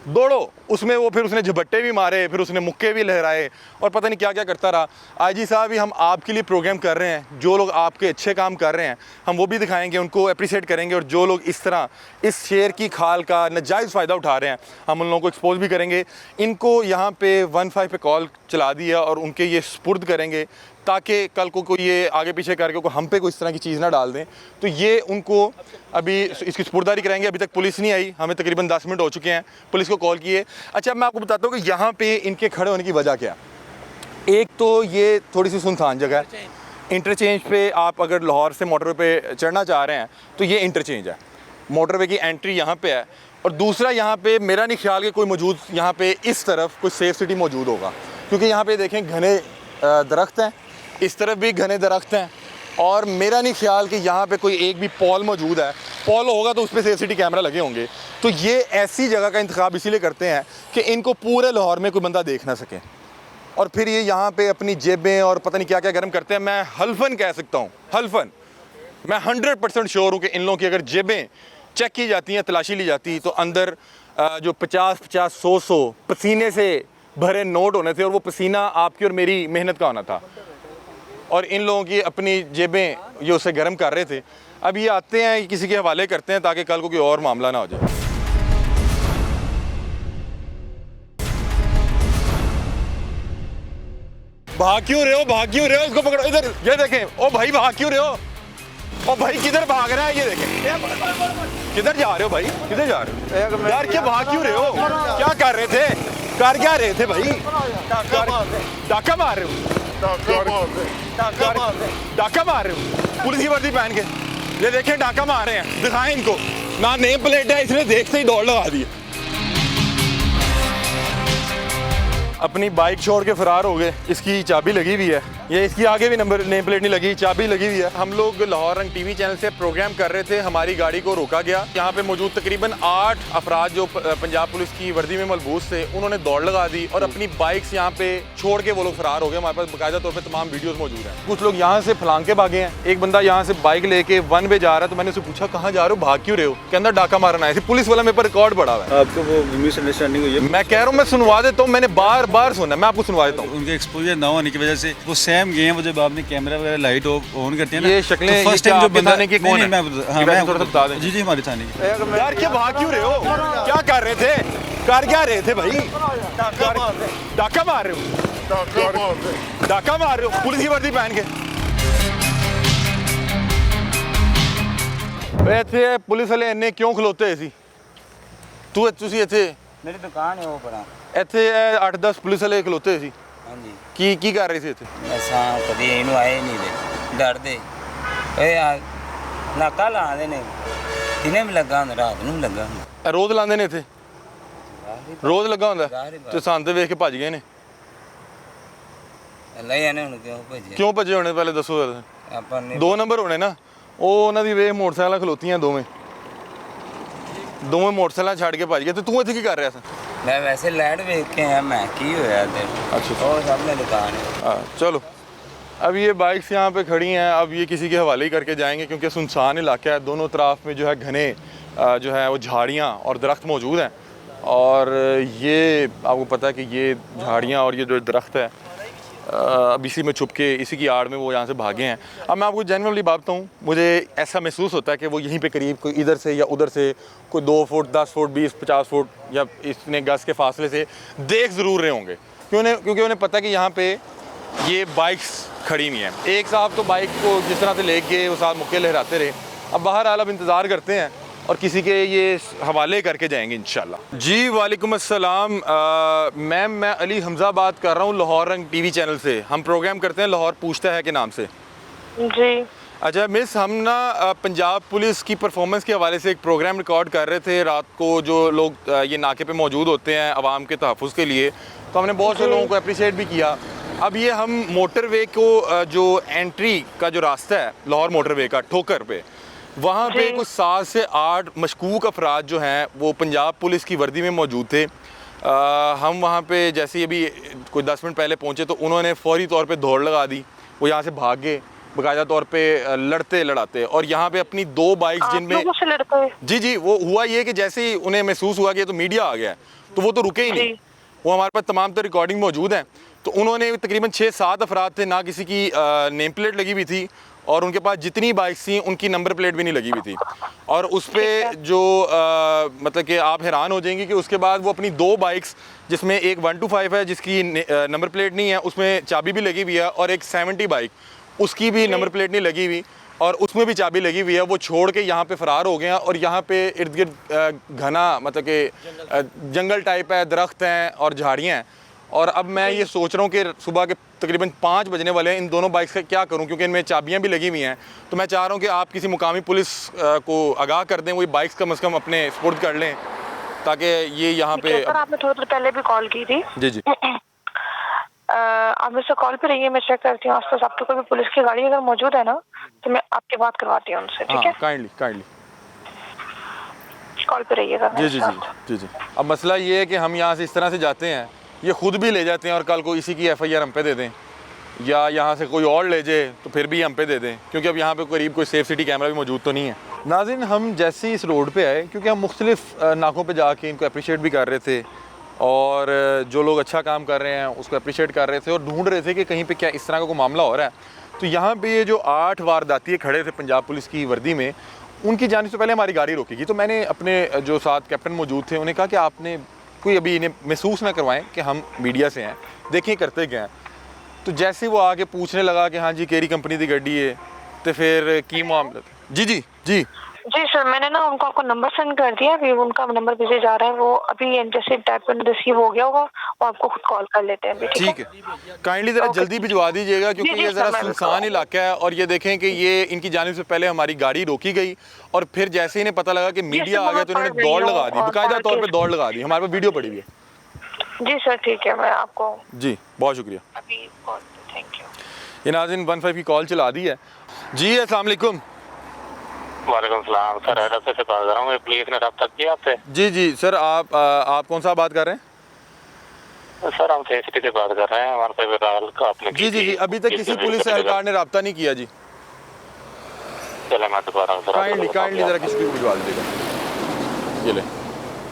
दौड़ो, उसमें वो फिर उसने झपट्टे भी मारे, फिर उसने मुक्के भी लहराए, और पता नहीं क्या क्या करता रहा। आईजी साहब ही हम आपके लिए प्रोग्राम कर रहे हैं, जो लोग आपके अच्छे काम कर रहे हैं हम वो भी दिखाएंगे, उनको अप्रिशिएट करेंगे, और जो लोग इस तरह इस शेर की खाल का नाजायज़ फ़ायदा उठा रहे हैं हम उन लोगों को एक्सपोज भी करेंगे। इनको यहाँ पे 15 पे कॉल चला दिया और उनके ये सुपुर्द करेंगे, ताकि कल को कोई ये आगे पीछे करके को हम पे कोई इस तरह की चीज़ ना डाल दें। तो ये उनको अभी इसकी सुपुर्दारी कराएंगे। अभी तक पुलिस नहीं आई, हमें तकरीबन 10 मिनट हो चुके हैं पुलिस को कॉल किए। अच्छा, मैं आपको बताता हूँ कि यहाँ पे इनके खड़े होने की वजह क्या। एक तो ये थोड़ी सी सुनसान जगह है, इंटरचेंज पे आप अगर लाहौर से मोटरवे पे चढ़ना चाह रहे हैं तो ये इंटरचेंज है, मोटरवे की एंट्री यहाँ पे है। और दूसरा, यहाँ पे मेरा नहीं ख्याल कि कोई मौजूद यहाँ पे इस तरफ कोई सेफ सिटी मौजूद होगा, क्योंकि यहाँ पे देखें घने दरख्त हैं, इस तरफ भी घने दरख्त हैं, और मेरा नहीं ख्याल कि यहाँ पे कोई एक भी पॉल मौजूद है। पॉल होगा तो उस पर सेफ सिटी कैमरा लगे होंगे। तो ये ऐसी जगह का इंतखाब इसीलिए करते हैं कि इनको पूरे लाहौर में कोई बंदा देख ना सके, और फिर ये यहाँ पे अपनी जेबें और पता नहीं क्या क्या गर्म करते हैं। मैं हल्फन कह सकता हूँ, मैं 100% श्योर हूँ कि इन लोगों की अगर जेबें चेक की जाती हैं, तलाशी ली जाती, तो अंदर जो 50-50, 100 पसीने से भरे नोट होने थे, और वो पसीना आपकी और मेरी मेहनत का होना था। और इन लोगों की अपनी जेबें ये उसे गर्म कर रहे थे। अब ये आते हैं किसी के हवाले करते हैं ताकि कल को कोई और मामला ना हो जाए। भाग क्यों रहे हो, भाग क्यों रहे हो? इसको पकड़ो, इधर ये देखें। ओ भाई भाग क्यों रहे हो? ओ भाई किधर भाग रहा है? ये देखें, किधर जा रहे हो भाई, किधर जा रहे हो यार? क्या भाग क्यों रहे हो? क्या कर रहे थे, कर क्या रहे थे भाई? डाका मार रहे हो? डाका मार रहे हो पुलिस की वर्दी पहन के? ये देखें डाका मार रहे हैं, दिखाएं इनको। ना नेम प्लेट है, इसने देखते ही दौड़ लगा दी। अपनी बाइक छोड़ के फरार हो गए। इसकी चाबी लगी हुई है, ये इसकी आगे भी नंबर नेम प्लेट नहीं लगी, चाबी लगी हुई है। हम लोग लाहौर रंग टीवी चैनल से प्रोग्राम कर रहे थे, हमारी गाड़ी को रोका गया। यहाँ पे मौजूद तकरीबन 8 अफराद जो पंजाब पुलिस की वर्दी में मलबूस थे, उन्होंने दौड़ लगा दी और अपनी बाइक्स यहाँ पे छोड़ के वो लोग फरार हो गए। हमारे पास बाकायदा तौर पर तमाम वीडियोज़ मौजूद हैं। कुछ लोग यहाँ से फलांग के भागे हैं। एक बंदा यहाँ से बाइक लेके 1 वे जा रहा है, तो मैंने उससे पूछा कहाँ जा रहे हो, भाग क्यों रहे हो? के अंदर डाका मारना है। पुलिस वाला मेरे पर रिकॉर्ड पड़ा हुआ है। आपको वो मिसअंडरस्टैंडिंग हुई है? मैं कह रहा हूँ, मैं सुनवा देता हूँ, मैंने बार बार सुना, मैं आपको सुनवा देता हूँ। उनके एक्सपोजर ना होने की वजह से वो सेम गए हैं। वो जब आपने कैमरा वगैरह लाइट ऑन करते हैं ना, ये शक्लें, तो फर्स्ट ये टाइम जो आपके बंदा थाने की कौन है? मैं थोड़ा सा बता दें। जी हमारे थाने की। यार क्या भाग क्यों रहे हो? क्या कर रहे थे, कर क्या रहे थे भाई? डाका मार रहे हो? डाका मार रहे हो पुलिस की वर्दी पहन के? ਇੱਥੇ ਪੁਲਿਸ ਵਾਲੇ ਇੰਨੇ ਕਿਉਂ ਖਲੋਤੇ ਸੀ? ਤੁਸੀਂ ਇੱਥੇ ਮੇਰੀ ਦੁਕਾਨ ਹੈ ਉਹ ਪਰਾਂ। ਇੱਥੇ 8-10 ਪੁਲਿਸ ਵਾਲੇ ਖਲੋਤੇ ਸੀ, ਹਾਂਜੀ ਕੀ ਕਰ ਰਹੇ ਸੀ ਇੱਥੇ? ਅਸਾਂ ਕਦੇ ਇਹਨੂੰ ਆਏ ਨਹੀਂ ਦੇ ਡਰਦੇ ਇਹ ਆ ਨਾਕਾ ਲਾਉਂਦੇ ਨੇ, ਦਿਨੇ ਵੀ ਲੱਗਾ ਹੁੰਦਾ ਰਾਤ ਨੂੰ ਵੀ ਲੱਗਾ ਹੁੰਦਾ। ਰੋਜ਼ ਲਾਉਂਦੇ ਨੇ ਇੱਥੇ? ਰੋਜ਼ ਲੱਗਾ ਹੁੰਦਾ ਜ਼ਾਹਿਰ ਤੇ ਸਾਨੂੰ ਤੇ ਵੇਖ ਕੇ ਭੱਜ ਗਏ ਨੇ। ਅੱਲਾ ਜਾਣੇ ਹੁਣ ਕਿਉਂ ਭੇਜੇ ਕਿਉਂ ਭੱਜੇ ਹੋਣੇ ਪਹਿਲੇ ਦੱਸੋ ਜ਼ਰਾ। ਆਪਾਂ ਨੇ 2 ਨੰਬਰ ਹੋਣੇ ਨਾ, ਉਹ ਉਹਨਾਂ ਦੀ ਵੇਖ ਮੋਟਰਸਾਈਕਲਾਂ ਖਲੋਤੀਆਂ ਦੋਵੇਂ ਮੋਟਰਸਾਈਕਲਾਂ ਛੱਡ ਕੇ ਭੱਜ ਗਏ। ਤੇ ਤੂੰ ਇੱਥੇ ਕੀ ਕਰ ਰਿਹਾ ਸੀ? मैं वैसे लाइट वेख के आया, मैं की होया ते अच्छा। और सामने दुकान है। हाँ चलो, अब ये बाइक्स यहाँ पे खड़ी हैं, अब ये किसी के हवाले ही करके जाएंगे क्योंकि सुनसान इलाका है। दोनों तरफ में जो है घने जो है वो झाड़ियाँ और दरख्त मौजूद हैं। और ये आपको पता है कि ये झाड़ियाँ और ये जो दरख्त है अब इसी में छुप के इसी की आड़ में वो यहाँ से भागे हैं। अब मैं आपको जेन्युइनली बात बताऊँ, मुझे ऐसा महसूस होता है कि वो यहीं पे करीब कोई इधर से या उधर से कोई 2 फुट 10 फुट 20 50 फुट या इतने गज के फासले से देख ज़रूर रहे होंगे, क्योंकि उन्हें पता है कि यहाँ पे ये बाइक्स खड़ी हुई हैं। एक साहब तो बाइक को जिस तरह से ले गए वो साथ मुक्के लहराते रहे। अब बहरहाल अब इंतज़ार करते हैं और किसी के ये हवाले करके जाएंगे इंशाल्लाह। जी वालेकुम अस्सलाम मैम, मैं अली हमज़ा बात कर रहा हूँ लाहौर रंग टीवी चैनल से। हम प्रोग्राम करते हैं लाहौर पूछता है के नाम से। जी अच्छा मिस, हम ना पंजाब पुलिस की परफॉर्मेंस के हवाले से एक प्रोग्राम रिकॉर्ड कर रहे थे रात को। जो लोग ये नाके पे मौजूद होते हैं आवाम के तहफ़्फ़ुज़ के लिए, तो हमने बहुत से लोगों को अप्रिशिएट भी किया। अब ये हम मोटरवे को जो एंट्री का जो रास्ता है लाहौर मोटरवे का ठोकर पे, वहाँ पे कुछ 7 से 8 मशकूक अफराद जो हैं वो पंजाब पुलिस की वर्दी में मौजूद थे। हम वहाँ पे जैसे ही अभी कोई 10 मिनट पहले पहुँचे तो उन्होंने फौरी तौर पे दौड़ लगा दी। वो यहाँ से भाग गए बाकायदा तौर पे लड़ते लड़ाते, और यहाँ पे अपनी 2 बाइक्स जिनमें जी वो हुआ ये कि जैसे ही उन्हें महसूस हुआ कि तो मीडिया आ गया है तो वो तो रुके ही नहीं। वो हमारे पास तमाम तो रिकॉर्डिंग मौजूद हैं। तो उन्होंने तकरीबन 6-7 अफराद थे, ना किसी की नेम प्लेट लगी हुई थी और उनके पास जितनी बाइक्स थी उनकी नंबर प्लेट भी नहीं लगी हुई थी। और उस पर जो मतलब कि आप हैरान हो जाएंगे कि उसके बाद वो अपनी 2 बाइक्स, जिसमें एक 125 है जिसकी नंबर प्लेट नहीं है, उसमें चाबी भी लगी हुई है, और एक 70 बाइक उसकी भी नंबर प्लेट नहीं लगी हुई और उसमें भी चाबी लगी हुई है। वो छोड़ के यहाँ पे फ़रार हो गए हैं। और यहाँ पे इर्द गिर्द घना मतलब कि जंगल टाइप है, दरख्त हैं और झाड़ियाँ हैं। और अब मैं ये सोच रहा हूँ कि सुबह के तकरीबन 5 बजने वाले हैं, इन दोनों बाइक्स का क्या करूँ, क्योंकि इनमें चाबियाँ भी लगी हुई हैं। तो मैं चाह रहा हूँ कि आप किसी मुकामी पुलिस को आगाह कर दें, वही बाइक्स कम से कम अपने स्पुर्द कर लें ताकि ये यहाँ पे। सर आपने थोड़ी देर पहले भी कॉल की थी। जी आप मुझसे कॉल पे रहिए, मैं चेक करती हूँ आसपास आपकी कोई भी पुलिस की गाड़ी अगर मौजूद है ना तो मैं आपकी बात करवाती हूँ उनसे, ठीक है? काइंडली कॉल पे रहिएगा। जी। अब मसला ये है कि हम यहाँ से इस तरह से जाते हैं, ये खुद भी ले जाते हैं और कल को इसी की FIR हम पे दे दें, या यहाँ से कोई और ले जाए तो फिर भी हम पे दे दें, क्योंकि अब यहाँ पे करीब कोई सेफ सिटी कैमरा भी मौजूद तो नहीं है। नाज़रीन, हम जैसे ही इस रोड पे आए, क्योंकि हम मुख्तलिफ नाकों पे जाके इनको अप्रिशिएट भी कर रहे थे और जो लोग अच्छा काम कर रहे हैं उसको अप्रिशिएट कर रहे थे और ढूंढ रहे थे कि कहीं पे क्या इस तरह का कोई मामला हो रहा है, तो यहाँ पे ये जो 8 वारदाती खड़े थे पंजाब पुलिस की वर्दी में, उनकी जाने से पहले हमारी गाड़ी रोकेगी। तो मैंने अपने जो साथ कैप्टन मौजूद थे उन्हें कहा कि आपने कोई अभी इन्हें महसूस ना करवाएं कि हम मीडिया से हैं, देखें करते क्या हैं। तो जैसे वो आके पूछने लगा कि हाँ जी केरी कंपनी की गाड़ी है, तो फिर की मामला। जी जी जी जी सर, मैंने ना उनको आपका नंबर सेंड कर दिया, अभी उनका नंबर बिजी जा रहा है, वो अभी जैसे टैप रिसीव हो गया होगा वो आपको खुद कॉल कर लेते हैं अभी। ठीक है, काइंडली ज़रा जल्दी भिजवा दीजिएगा क्योंकि ये ज़रा सुनसान इलाका है। और ये देखें कि ये इनकी जानिब से पहले हमारी गाड़ी रोकी गई और फिर जैसे ही इन्हें पता लगा कि मीडिया आ गया तो इन्होंने दौड़ लगा दी, बाकायदा तौर पर दौड़ लगा दी। हमारे पास वीडियो पड़ी हुई है। जी सर ठीक है, मैं आपको जी बहुत शुक्रिया। अभी कॉल, थैंक यू। ये नाज़रीन 15 की कॉल चला दी है। जी अस्सलाम वालेकुम। वालेकुम सलाम सर, हेड ऑफिस से बात कर रहा हूँ। पुलिस ने रब्ता किया आपसे? जी जी सर, आप कौन सा बात कर रहे हैं? सर हम सीसीटी से बात कर रहे हैं, हमारे पे विराल का आपने जी जी जी, अभी तक किसी पुलिस एहलकार ने रब्ता नहीं किया जी। चले मैं दोबारा काइंडली ज़रा किसी को भिजवा दीजिएगा। ये ले,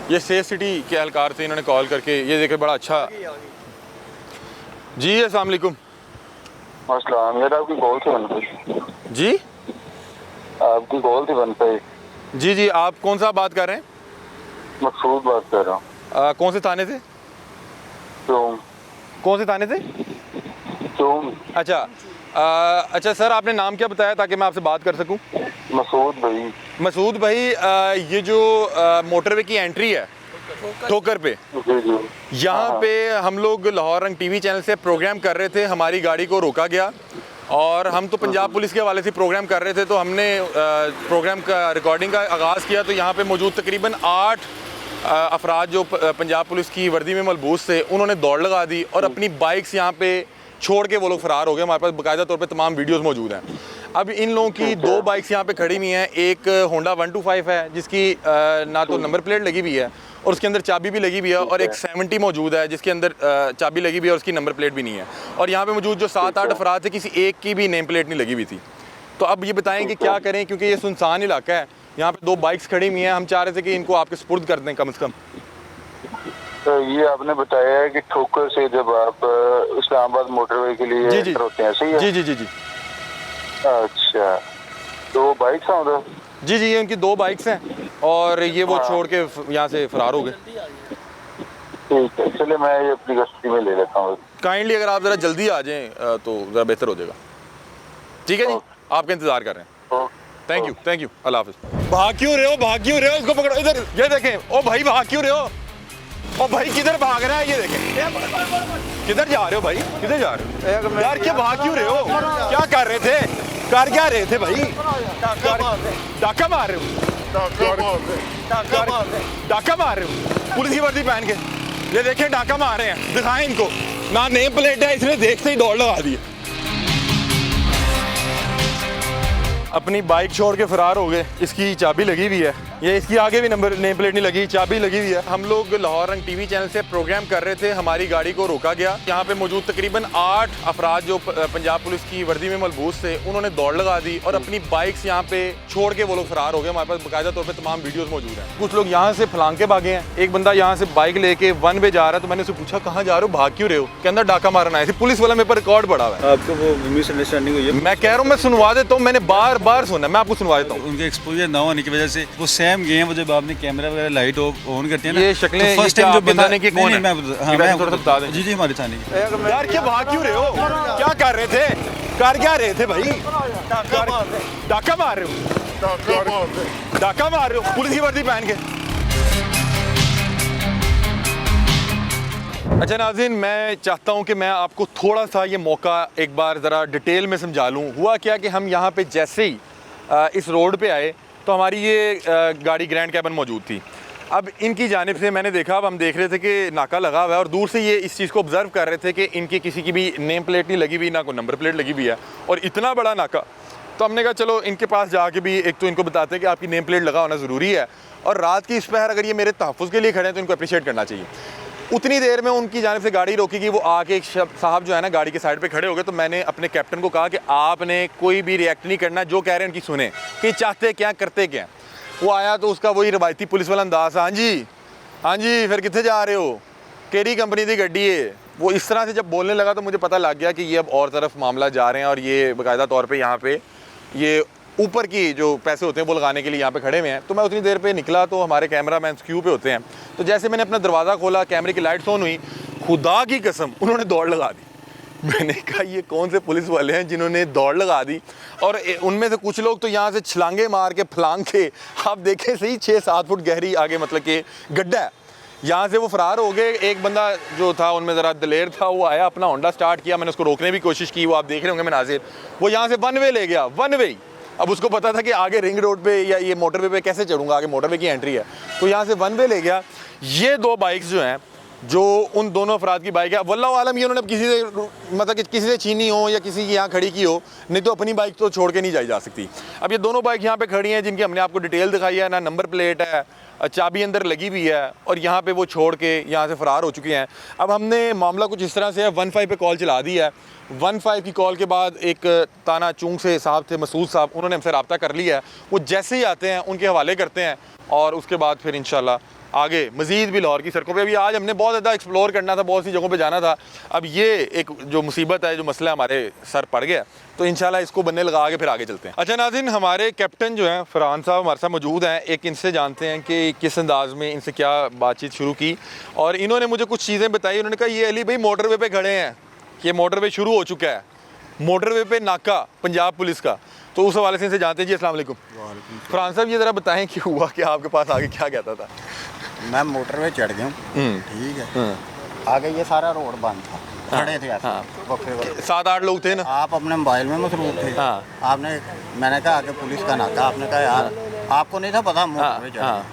ये सेफ सिटी के एहलकार थे, इन्होंने कॉल करके ये देखे बड़ा अच्छा। जी अस्सलाम वालेकुम। अस्सलाम, यार आपकी कॉल थी बन पे। जी आपकी कॉल थी बन पे। जी जी, आप कौन सा बात कर रहे हैं? मकसूद बात कर रहा हूँ। कौन से थाने से? तुम कौन से थाने से? तुम अच्छा अच्छा सर, आपने नाम क्या बताया ताकि मैं आपसे बात कर सकूं? मसूद भाई। मसूद भाई, ये जो मोटरवे की एंट्री है ठोकर पे, जी जी, यहाँ पे हम लोग लाहौर रंग टीवी चैनल से प्रोग्राम कर रहे थे, हमारी गाड़ी को रोका गया और हम तो पंजाब पुलिस के हवाले से प्रोग्राम कर रहे थे। तो हमने प्रोग्राम का रिकॉर्डिंग का आगाज़ किया तो यहाँ पे मौजूद तकरीबन 8 अफराद जो पंजाब पुलिस की वर्दी में मलबूस थे, उन्होंने दौड़ लगा दी और अपनी बाइक्स यहाँ पे छोड़ के वो लोग फ़रार हो गए। हमारे पास बाकायदा तौर पे तमाम वीडियोस मौजूद हैं। अब इन लोगों की 2 बाइक्स यहाँ पे खड़ी हुई हैं। एक होंडा 125 है जिसकी ना तो नंबर प्लेट लगी हुई है और उसके अंदर चाबी भी लगी हुई है, और एक 70 मौजूद है जिसके अंदर चाबी लगी हुई है और उसकी नंबर प्लेट भी नहीं है। और यहाँ पे मौजूद जो 7-8 अफराद थे, किसी एक की भी नेम प्लेट नहीं लगी हुई थी। तो अब ये बताएं कि क्या करें, क्योंकि ये सुनसान इलाका है। यहाँ पे 2 बाइक्स खड़ी हुई हैं, हम चाह रहे थे कि इनको आपके सुपुर्द कर दें कम से कम। तो ये आपने बताया है कि ठोकर से जब आप इस्लामाबाद मोटरवे के लिए जी जी होते हैं, सही है? जी जी जी जी अच्छा, 2 बाइक्स हैं उधर? जी जी, ये उनकी 2 बाइक्स हैं और ये वो छोड़ के यहाँ से फरार हो गए। ठीक है, चलिए मैं ये अपनी कस्टडी में ले लेता हूँ। काइंडली अगर आप ज़रा जल्दी आ जाएं तो ज़रा बेहतर हो जाएगा। ठीक है जी, आपका इंतज़ार कर रहे हैं। थैंक यू, अल्लाह हाफ़िज़। भाग क्यों रहे हो, भाग क्यों रहे हो? इसको पकड़ो, इधर ये देखें। ओ भाई भाग क्यों रहे हो? ओ भाई किधर भाग रहा है? ये देखें, किधर जा रहे हो भाई, किधर जा रहे हो यार? क्या भाग क्यों रहे हो? क्या कर रहे थे, कर क्या रहे थे भाई? डाका मार रहे हो? डाका मार रहे हो पुलिस की वर्दी पहन के? ये देखें डाका मार रहे हैं, दिखाएं इनको। ना नेम प्लेट है, इसने देखते ही दौड़ लगा दी। अपनी बाइक छोड़ के फरार हो गए। इसकी चाबी लगी हुई है, ये इसकी आगे भी नंबर नेम प्लेट नहीं लगी, चाबी लगी हुई है। हम लोग लाहौर रंग टीवी चैनल से प्रोग्राम कर रहे थे, हमारी गाड़ी को रोका गया। यहाँ पे मौजूद तकरीबन 8 अफराद जो पंजाब पुलिस की वर्दी में मलबूस थे, उन्होंने दौड़ लगा दी और अपनी बाइक्स यहाँ पे छोड़ के वो लोग फरार हो गए। हमारे पास बाकायदा तौर पे तमाम वीडियोस मौजूद हैं। कुछ लोग यहाँ से फलांग के भागे हैं। एक बंदा यहाँ से बाइक लेके 1 वे जा रहा है, तो मैंने उससे पूछा कहाँ जा रहे हो, भाग क्यों रहे हो? के अंदर डाका मारना है। पुलिस वाला मेरे पर रिकॉर्ड पड़ा हुआ है। आपको वो मिसअंडरस्टैंडिंग हुई है? मैं कह रहा हूँ मैं सुनवा देता हूँ, मैंने बार बार सुना, मैं आपको सुनवा देता हूँ। उनके एक्सपोजर ना होने की वजह से वो सेम गए हैं। वो जब आपने कैमरा वगैरह लाइट ऑन करती है ना, ये शक्लें फर्स्ट टाइम जो बंदा थाने की कौन है? मैं थोड़ा सा बता दें। जी जी, हमारे थाने की। यार क्या भाग क्यों रहे हो, क्या कर रहे थे, कर क्या रहे थे भाई? डाका मार रहे हो? डाका मार रहे हो पुलिस की वर्दी पहन के? अच्छा नाज़रीन, मैं चाहता हूं कि मैं आपको थोड़ा सा ये मौका एक बार ज़रा डिटेल में समझा लूं। हुआ क्या कि हम यहाँ पे जैसे ही इस रोड पे आए तो हमारी ये गाड़ी ग्रैंड कैबन मौजूद थी। अब इनकी जानिब से मैंने देखा, अब हम देख रहे थे कि नाका लगा हुआ है और दूर से ये इस चीज़ को ऑब्ज़र्व कर रहे थे कि इनकी किसी की भी नेम प्लेट नहीं लगी हुई, ना कोई नंबर प्लेट लगी हुई है और इतना बड़ा नाका। तो हमने कहा चलो इनके पास जाके भी एक तो इनको बताते हैं कि आपकी नेम प्लेट लगा होना ज़रूरी है, और रात की इस पहर अगर ये मेरे तहफ़्फ़ुज़ के लिए खड़े हैं तो इनको अप्रिशिएट करना चाहिए। उतनी देर में उनकी जानिब से गाड़ी रोकी गई, वो आके एक साहब जो है ना गाड़ी के साइड पे खड़े हो गए। तो मैंने अपने कैप्टन को कहा कि आपने कोई भी रिएक्ट नहीं करना, जो कह रहे हैं उनकी सुने कि चाहते क्या करते क्या। वो आया तो उसका वही रवायती पुलिस वाला अंदाज़, हाँ जी फिर कितने जा रहे हो, केरी कंपनी की गड्डी है, वो इस तरह से जब बोलने लगा तो मुझे पता लग गया कि ये अब और तरफ मामला जा रहे हैं और ये बाकायदा तौर पे यहाँ पे ये ऊपर की जो पैसे होते हैं वो लगाने के लिए यहाँ पे खड़े हुए हैं। तो मैं उतनी देर पे निकला तो हमारे कैमरा मैन क्यू पे होते हैं, तो जैसे मैंने अपना दरवाज़ा खोला, कैमरे की लाइट्स ऑन हुई, खुदा की कसम उन्होंने दौड़ लगा दी। मैंने कहा ये कौन से पुलिस वाले हैं जिन्होंने दौड़ लगा दी। और उनमें से कुछ लोग तो यहाँ से छलांगे मार के फलांग के, आप देखें सही 6-7 फुट गहरी आगे मतलब कि गड्ढा है, यहाँ से वो फरार हो गए। एक बंदा जो था उनमें ज़रा दलेर था, वो आया, अपना होंडा स्टार्ट किया, मैंने उसको रोकने की कोशिश की, वो आप देख रहे होंगे मनाजिर, वो यहाँ से वन वे ले गया, वन वे। अब उसको पता था कि आगे रिंग रोड पे या ये मोटरवे पे कैसे चढ़ूंगा, आगे मोटरवे की एंट्री है, तो यहाँ से वन वे ले गया। ये 2 बाइक्स जो हैं, जो उन दोनों अफराद की बाइक है, वल्लाह आलम ये उन्होंने किसी से मतलब कि किसी से छीनी हो या किसी की यहाँ खड़ी की हो, नहीं तो अपनी बाइक तो छोड़ के नहीं जाई जा सकती। अब ये दोनों बाइक यहाँ पे खड़ी हैं जिनकी हमने आपको डिटेल दिखाई है, ना नंबर प्लेट है, चाबी अंदर लगी हुई है, और यहाँ पे वो छोड़ के यहाँ से फ़रार हो चुके हैं। अब हमने मामला कुछ इस तरह से है, 15 पे कॉल चला दी है। 15 की कॉल के बाद एक ताना चूंग से साहब थे, मसूद साहब, उन्होंने हमसे रब्ता कर लिया है। वो जैसे ही आते हैं उनके हवाले करते हैं और उसके बाद फिर इंशाल्लाह आगे मज़ीद भी लाहौर की सड़कों पे अभी आज हमने बहुत ज़्यादा एक्सप्लोर करना था, बहुत सी जगहों पे जाना था। अब ये एक जो मुसीबत है, जो मसला हमारे सर पड़ गया, तो इंशाल्लाह इसको बनने लगा के फिर आगे चलते हैं। अच्छा नाज़रीन, हमारे कैप्टन जो हैं फरहान साहब हमारे साथ मौजूद हैं। एक इनसे जानते हैं कि किस अंदाज में इनसे क्या बातचीत शुरू की, और इन्होंने मुझे कुछ चीज़ें बताई। उन्होंने कहा ये अली भाई मोटरवे पे खड़े हैं, ये मोटरवे शुरू हो चुका है, मोटरवे पे नाका पंजाब पुलिस का, तो उस हवाले से इनसे जानते हैं। जी अस्सलाम वालेकुम। फरहान साहब ये ज़रा बताएं कि हुआ क्या, आपके पास आगे क्या कहता था? मैं मोटरवे चढ़ गया हूँ, ठीक है, आगे ये सारा रोड बंद था, खड़े थे ऐसे, वक्फे वाले 7-8 लोग थे ना। आप अपने मोबाइल में मसरूफ थे। आपने, मैंने कहा आगे पुलिस का नाका, आपने कहा यार आपको नहीं था पता मोटरवे चढ़ गया।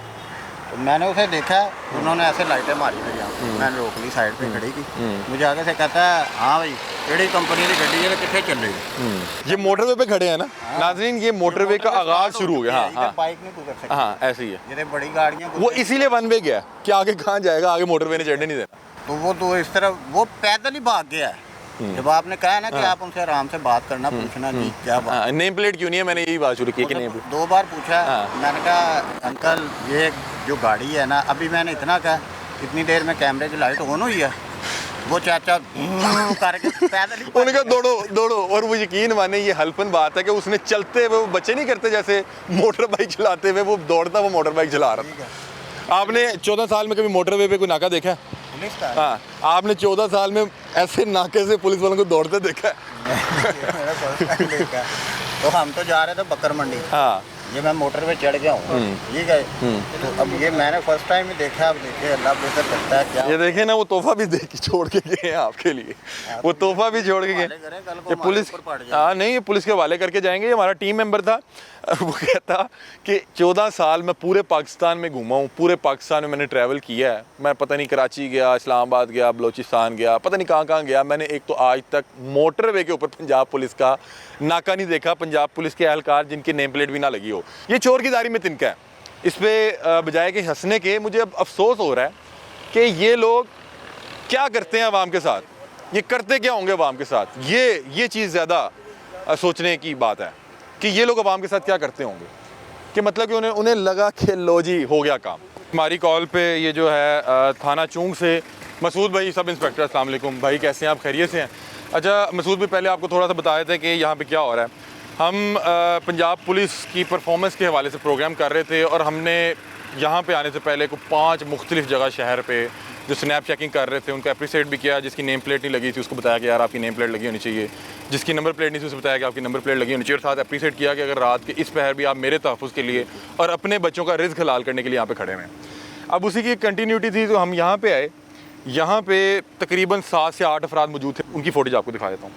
तो मैंने उसे देखा, उन्होंने ऐसे लाइटें मारी मेरे यहाँ, मैंने रोक ली, साइड पे खड़ी की। मुझे आगे से कहता है हाँ भाई केड़ी कंपनी की गड्डी है, कितने चल रही है? ये मोटरवे पे खड़े हैं ना नाज़रीन, ये मोटरवे का आगाज शुरू हो गया। हाँ, बाइक नहीं गुजर सकती। हाँ ऐसे ही है, ये बड़ी गाड़ियाँ, वो इसीलिए वन वे गया कि आगे कहाँ जाएगा, आगे मोटरवे ने चढ़ने नहीं देना। तो वो तो इस तरह वो पैदल ही भाग गया है। जब आपने कहा ना कि आप उनसे आराम से बात करना, पूछना जी क्या बात, नेम प्लेट क्यों नहीं है, मैंने यही बात शुरू की कि नेम प्लेट 2 बार पूछा। मैंने कहा अंकल ये जो गाड़ी है ना, अभी मैंने इतना कहा, इतनी देर में कैमरे की लाइट ऑन हुई है, वो चाचा करके पैदल ही उन्होंने कहा दौड़ो दौड़ो। और वो यकीन माने ये हल्पन बात है कि उसने चलते हुए, वो बच्चे नहीं करते जैसे मोटर बाइक चलाते हुए, वो दौड़ता वो मोटर बाइक चला रहा था। आपने 14 साल में कभी मोटरवे पे कोई नाका देखा है? हाँ, आपने 14 साल में ऐसे नाके से पुलिस वालों को दौड़ते देखा है? तो हम तो जा रहे थे बकर मंडी। हाँ, ये मैं मोटरवे चढ़ गया हूँ, ठीक है। तो अब ये मैंने फर्स्ट टाइम ही देखा, अब देखिए अल्लाह बेहतर करता है क्या। ये देखे ना, वो तोहफा भी दे के छोड़ के गए हैं आपके लिए, वो तोहफा भी छोड़ के गए। ये पुलिस, हाँ नहीं, ये पुलिस के हवाले करके जाएंगे। ये हमारा टीम मेंबर था, वो कहता कि 14 साल मैं पूरे पाकिस्तान में घूमा हूँ, पूरे पाकिस्तान में मैंने ट्रैवल किया है। मैं पता नहीं कराची गया, इस्लामाबाद गया, बलोचिस्तान गया, पता नहीं कहाँ कहाँ गया, मैंने एक तो आज तक मोटरवे के ऊपर पंजाब पुलिस का नाका नहीं देखा, पंजाब पुलिस के एहलकार जिनकी नेम प्लेट भी ना लगी हो। ये चोर की दारी में तिनका है। इस पर बजाय के हंसने के मुझे अब अफसोस हो रहा है कि ये लोग क्या करते हैं अवाम के साथ, ये करते क्या होंगे अवाम के साथ। ये चीज़ ज़्यादा सोचने की बात है कि ये लोग अवाम के साथ क्या करते होंगे, कि मतलब कि उन्हें लगा कि लो जी हो गया काम। हमारी कॉल पे ये जो है थाना चूंग से मसूद भाई, सब इंस्पेक्टर, अस्सलाम वालेकुम भाई, कैसे हैं आप, खैरियत से हैं? अच्छा मसूद भाई, पहले आपको थोड़ा सा बताया था कि यहाँ पे क्या हो रहा है। हम पंजाब पुलिस की परफॉर्मेंस के हवाले से प्रोग्राम कर रहे थे, और हमने यहाँ पे आने से पहले को 5 मुख्तलिफ जगह शहर पे जो स्नैप चेकिंग कर रहे थे उनको अप्रिशिएट भी किया। जिसकी नेम प्लेट नहीं लगी थी उसको बताया कि यार आपकी नेम प्लेट लगी होनी चाहिए, जिसकी नंबर प्लेट नहीं थी उसे बताया कि आपकी नंबर प्लेट लगी होनी चाहिए, और साथ अप्रिशिएट किया कि अगर रात के इस पहर भी आप मेरे तहफ़्फ़ुज़ के लिए और अपने बच्चों का रिज़्क़ हलाल करने के लिए यहाँ पे खड़े हुए हैं। अब उसी की कंटिन्यूटी थी, तो हम यहाँ पे आए। यहाँ पे तकरीबन 7 से 8 अफराद मौजूद थे, उनकी फ़ोटेज आपको दिखा देता हूँ।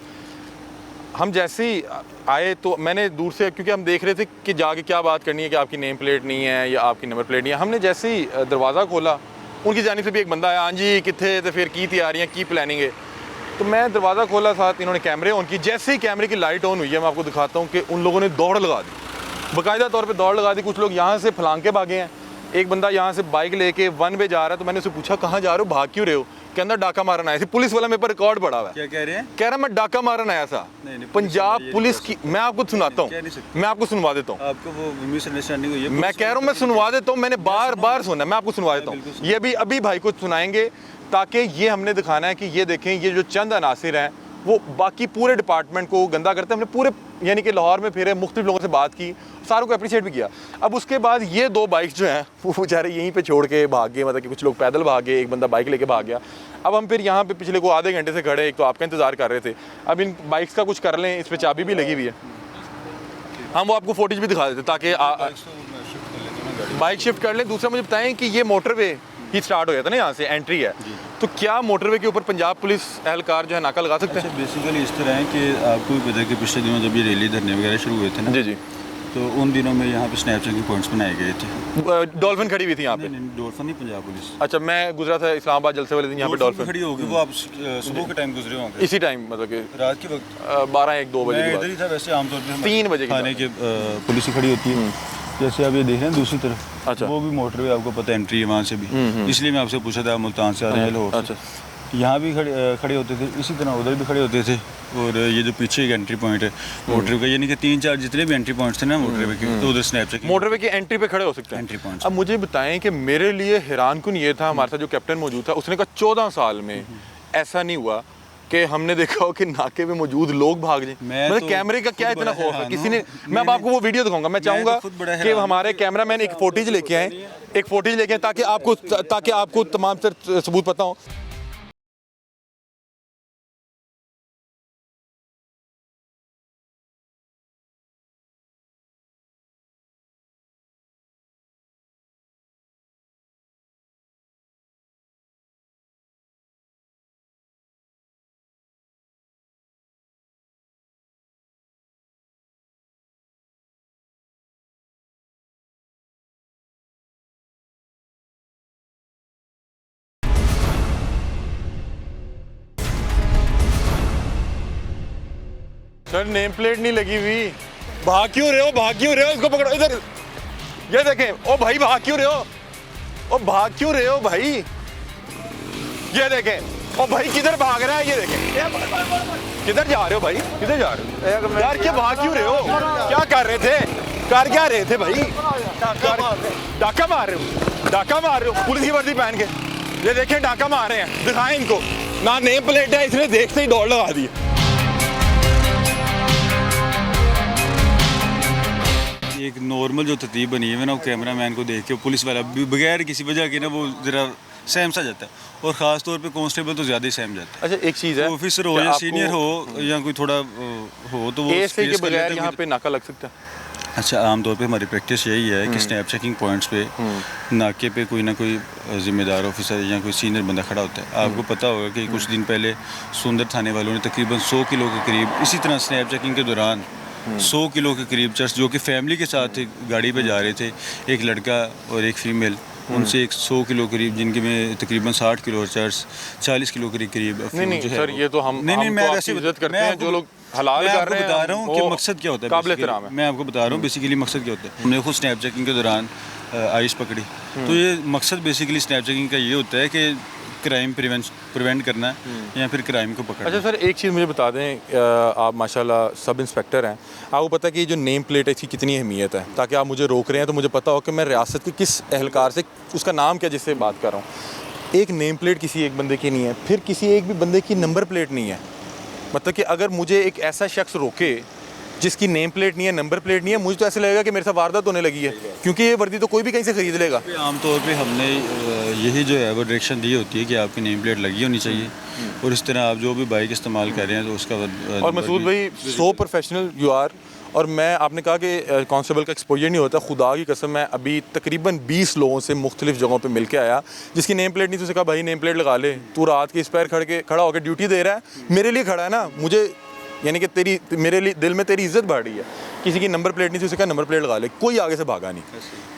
हम जैसे ही आए तो मैंने दूर से, क्योंकि हम देख रहे थे कि जाके क्या बात करनी है कि आपकी नेम प्लेट नहीं है या आपकी नंबर प्लेट नहीं है। हमने जैसे ही दरवाज़ा खोला, उनकी जानिब से भी एक बंदा आया, हाँ जी कितने तो फिर की तैयारियाँ की प्लानिंग है। तो मैं दरवाज़ा खोला, साथ इन्होंने कैमरे ऑन की। जैसे ही कैमरे की लाइट ऑन हुई है, मैं आपको दिखाता हूँ कि उन लोगों ने दौड़ लगा दी, बाकायदा तौर पर दौड़ लगा दी। कुछ लोग यहाँ से फलांग के भागे हैं, एक बंदा यहाँ से बाइक लेके वन वे जा रहा है। तो मैंने उससे पूछा कहाँ जा रहे हो, भाग क्यों रहे हो? कहना डाका मारन आया। पुलिस वाला मेरे पर रिकॉर्ड पड़ा हुआ है। क्या कह रहे हैं? कह रहा मैं डाका मारन आया था। पंजाब पुलिस की, मैं आपको सुनाता हूँ, मैं आपको सुनवा देता हूँ। आपको वो मिसअंडरस्टैंडिंग हुई है। मैं कह रहा हूँ, मैं सुनवा देता हूँ, मैंने बार बार सुना, मैं आपको सुनवा देता हूँ। ये अभी भाई को सुनाएंगे ताकि ये हमने दिखाना है कि ये देखें ये जो चंद अनासिर हैं वो बाकी पूरे डिपार्टमेंट को गंदा करते हैं। हमने पूरे यानी कि लाहौर में फिरे, मुख्तलिफ लोगों से बात की, सारों को अप्रिशिएट भी किया। अब उसके बाद ये 2 बाइक्स जो हैं वो बेचारे यहीं पे छोड़ के भाग गए, मतलब कि कुछ लोग पैदल भाग गए, एक बंदा बाइक लेके भाग गया। अब हम फिर यहाँ पे पिछले को आधे घंटे से खड़े, एक तो आपका इंतज़ार कर रहे थे, अब इन बाइक्स का कुछ कर लें, इस पर चाबी भी लगी हुई है। हम वो आपको फुटेज भी दिखा देते ताकि बाइक शिफ्ट कर लें। दूसरा मुझे बताएं कि ये मोटरवे ही स्टार्ट हो गया था ना, यहाँ से एंट्री है, तो क्या मोटरवे के ऊपर पंजाब पुलिस एहलकार जो है नाका लगा सकते हैं? बेसिकली इस तरह है कि आपको भी पता है कि पिछले दिनों जब ये रैली धरने वगैरह शुरू हुए थे ना, जी जी, तो उन दिनों में यहाँ पे स्नैप चेकिंग पॉइंट्स बनाए गए थे। डॉल्फिन खड़ी हुई थी यहाँ पे? नहीं, डॉल्फिन नहीं, पंजाब पुलिस। अच्छा, मैं गुजरा था इस्लामाबाद जलसे वाले दिन, यहाँ पे डॉल्फिन खड़ी होगी, वो आप सुबह के टाइम गुजरे होंगे? इसी टाइम, मतलब कि रात के वक्त 12-1-2 बजे के इधर ही था। वैसे आमतौर पर 3 बजे थाने के पुलिस ही खड़ी होती है। जैसे आप ये देख रहे हैं दूसरी तरफ, अच्छा, वो भी मोटरवे, आपको पता है एंट्री है वहाँ से भी, इसलिए मैं आपसे पूछा था मुल्तान से आ रहे हैं लाहौर। अच्छा, यहाँ भी खड़े होते थे, इसी तरह उधर भी खड़े होते थे। और ये जो पीछे एक एंट्री पॉइंट है मोटरवे का, यानी कि 3-4 जितने भी एंट्री पॉइंट्स थे ना मोटरवे के, तो उधर स्नैप चेकिंग मोटरवे की एंट्री पे खड़े हो सकते हैं एंट्री पॉइंट। अब मुझे बताएं कि मेरे लिए हैरानकुन ये था, हमारे साथ जो कैप्टन मौजूद था उसने कहा 14 साल में ऐसा नहीं हुआ कि हमने देखा हो कि नाके पे मौजूद लोग भाग जाए। मतलब तो कैमरे का क्या इतना खौफ है? किसी ने, मैं अब आपको वो वीडियो दिखाऊंगा, मैं चाहूँगा कि हमारे कैमरामैन एक फुटेज लेके आए, ताकि आपको तमाम सबूत पता हो। सर नेम प्लेट नहीं लगी हुई, भाग क्यों रहे हो? भाग क्यों रहे हो? इसको पकड़ो, इधर ये देखें। ओ भाई भाग क्यों रहे हो? ओ भाग क्यों रहे हो भाई? ये देखें। ओ भाई किधर भाग रहा है? ये देखें। किधर जा रहे हो भाई? किधर जा रहे हो यार? क्या भाग क्यों रहे हो? क्या कर रहे थे? कर क्या रहे थे भाई? डाका मार रहे हो? डाका मार रहे हो पुलिस की वर्दी पहन के? ये देखें डाका मार रहे हैं, दिखाएं इनको। ना नेम प्लेट है, इसने देखते ही दौड़ लगा दी। एक नॉर्मल जो तरतीब बनी है ना, वो कैमरा मैन को देख के पुलिस वाला बगैर किसी वजह के ना वो ज़रा सहम सा जाता है, और ख़ास तौर पे कांस्टेबल तो ज़्यादा ही सहम जाता है। अच्छा, एक चीज़ है, ऑफिसर हो या सीनियर हो या कोई थोड़ा हो, तो वो एएसआई के बगैर यहाँ पे नाका लग सकता है? अच्छा, आमतौर पे हमारी प्रैक्टिस यही है कि स्नैप चेकिंग पॉइंट्स पे नाके पे कोई ना कोई ज़िम्मेदार ऑफिसर या कोई सीनियर बंदा खड़ा होता है। आपको पता होगा कि कुछ दिन पहले सुंदर थाने वालों ने तकरीबन 100 किलो के करीब इसी तरह स्नैप चेकिंग के दौरान 100 किलो के करीब चर्च, जो कि फैमिली के साथ गाड़ी पे जा रहे थे, एक लड़का और एक फीमेल, उनसे 100 किलो करीब, जिनके में तकरीबन 60 किलो चर्च, 40 किलो के करीब। नहीं सर, ये तो हम मैं वैसे इज्जत करते हैं जो लोग हलाल कर रहे हैं। बता रहा हूँ कि मकसद क्या होता है, काबिल एहतराम है। मैं आपको बता रहा हूँ बेसिकली मकसद क्या होता है। हमने खुद स्नैप चेकिंग के दौरान आइस पकड़ी, तो ये मकसद बेसिकली स्नैप चेकिंग का ये होता है कि क्राइम प्रिवेंट करना या फिर क्राइम को पकड़ना। अच्छा सर, एक चीज़ मुझे बता दें, आप माशाल्लाह सब इंस्पेक्टर हैं, आपको पता है कि ये जो नेम प्लेट है इसकी कितनी अहमियत है? ताकि आप मुझे रोक रहे हैं तो मुझे पता हो कि मैं रियासत के किस एहलकार से, उसका नाम क्या जिससे बात कर रहा हूँ। एक नेम प्लेट किसी एक बंदे की नहीं है, फिर किसी एक भी बंदे की नंबर प्लेट नहीं है। मतलब कि अगर मुझे एक ऐसा शख्स रोके जिसकी नेम प्लेट नहीं है, नंबर प्लेट नहीं है, मुझे तो ऐसे लगेगा कि मेरे साथ वारदात होने लगी है, क्योंकि ये वर्दी तो कोई भी कहीं से खरीद लेगा। आमतौर पे हमने यही जो है वो डायरेक्शन दी होती है कि आपकी नेम प्लेट लगी होनी चाहिए, और इस तरह आप जो भी बाइक इस्तेमाल कर रहे हैं तो उसका। और मसूद भाई, सो प्रोफेशनल यू आर। और मैं, आपने कहा कि कांस्टेबल का एक्सपोजर नहीं होता, खुदा की कसम मैं अभी तकरीबन 20 लोगों से मुख्तलिफ जगहों पे मिल के आया जिसकी नेम प्लेट नहीं थी। उसे कहा भाई नेम प्लेट लगा ले, तू रात के इस पैर खड़ा होकर ड्यूटी दे रहा है, मेरे लिए खड़ा है ना, मुझे यानी कि मेरे लिए दिल में तेरी इज्जत बढ़ रही है। किसी की नंबर प्लेट नहीं थी, उसे कहा नंबर प्लेट लगा ले, कोई आगे से भागा नहीं,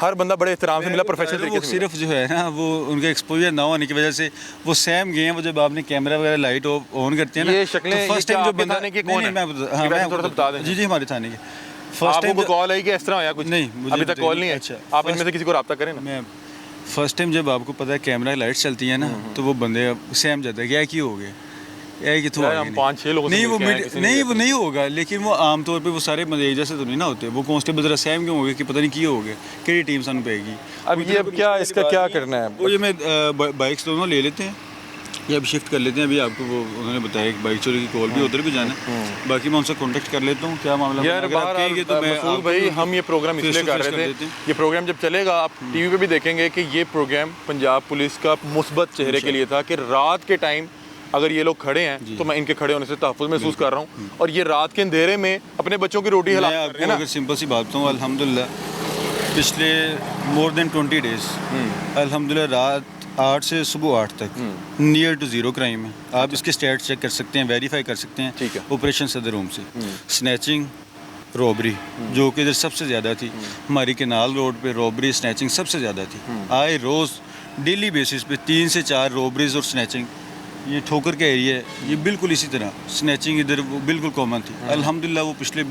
हर बंदा बड़े एहतराम से मिला, प्रोफेशनल तरीके से। सिर्फ जो है ना वो उनका एक्सपोजर ना होने की वजह से वो सहम गए हैं। वो जब आपने कैमरा वगैरह लाइट ऑन करते हैं ना, ये शक्लें, फर्स्ट टाइम जो बंदा थाने के कौन है? मैं थोड़ा सा बता दें। जी हमारे थाने के फर्स्ट टाइम कॉल आई कि इस तरह आया कुछ? नहीं, अभी तक कॉल नहीं है। अच्छा, आप इनमें से किसी को रब्ता करें ना। मैं फर्स्ट टाइम जब आपको पता है कैमरा लाइट चलती है ना, तो वो बंदे सहम जाता है, क्या क्यों हो गया, कि हम 5-6 लोगों से नहीं, वो नहीं होगा, लेकिन वो आमतौर पे वो सारे मरीज जैसे तो नहीं ना होते। वो कांस्टेबल जरा सहम क्यों हो गए कि पता नहीं क्यों हो गए, केड़ी टीम सानू पेगी। अब ये क्या, इसका क्या करना है? वो ये मैं बाइक्स दोनों ले लेते हैं, ये अभी शिफ्ट कर लेते हैं। अभी आपको वो उन्होंने बताया एक बाइक चोरी की कॉल भी, उधर भी जाना है। बाकी मैं उनसे कांटेक्ट कर लेता हूँ, क्या मामला यार अगर आप कहेंगे तो मैं मसूद भाई, हम ये प्रोग्राम face इसलिए to कर face रहे कर थे, देते हैं। ये प्रोग्राम जब चलेगा आप टीवी पे भी देखेंगे कि ये प्रोग्राम पंजाब पुलिस का मुस्बत चेहरे के लिए था कि रात के टाइम अगर ये लोग खड़े हैं तो मैं इनके खड़े होने से तहफ़्फ़ुज़ महसूस कर रहा हूँ, और ये रात के अंधेरे में अपने बच्चों की रोटी हलाल मैं कर रहे आपको हैं ना। अगर सिंपल सी बात बताऊँ, अल्हम्दुलिल्लाह पिछले मोर देन 20 डेज अल्हम्दुलिल्लाह रात 8 से सुबह 8 तक नियर टू ज़ीरो क्राइम है। आप इसके स्टैट्स चेक कर सकते हैं, वेरीफाई कर सकते हैं। ठीक है। ऑपरेशन सदर होम से स्नैचिंग, रॉबरी जो कि इधर सबसे ज़्यादा थी, हमारी केनाल रोड पे रॉबरी स्नैचिंग सबसे ज़्यादा थी। आए रोज़ डेली बेसिस पे 3 से 4 रॉबरीज और स्नैचिंग। ये ठोकर का एरिया है, ये बिल्कुल इसी तरह स्नैचिंग इधर वो बिल्कुल कॉमन थी। अल्हम्दुलिल्लाह वो पिछले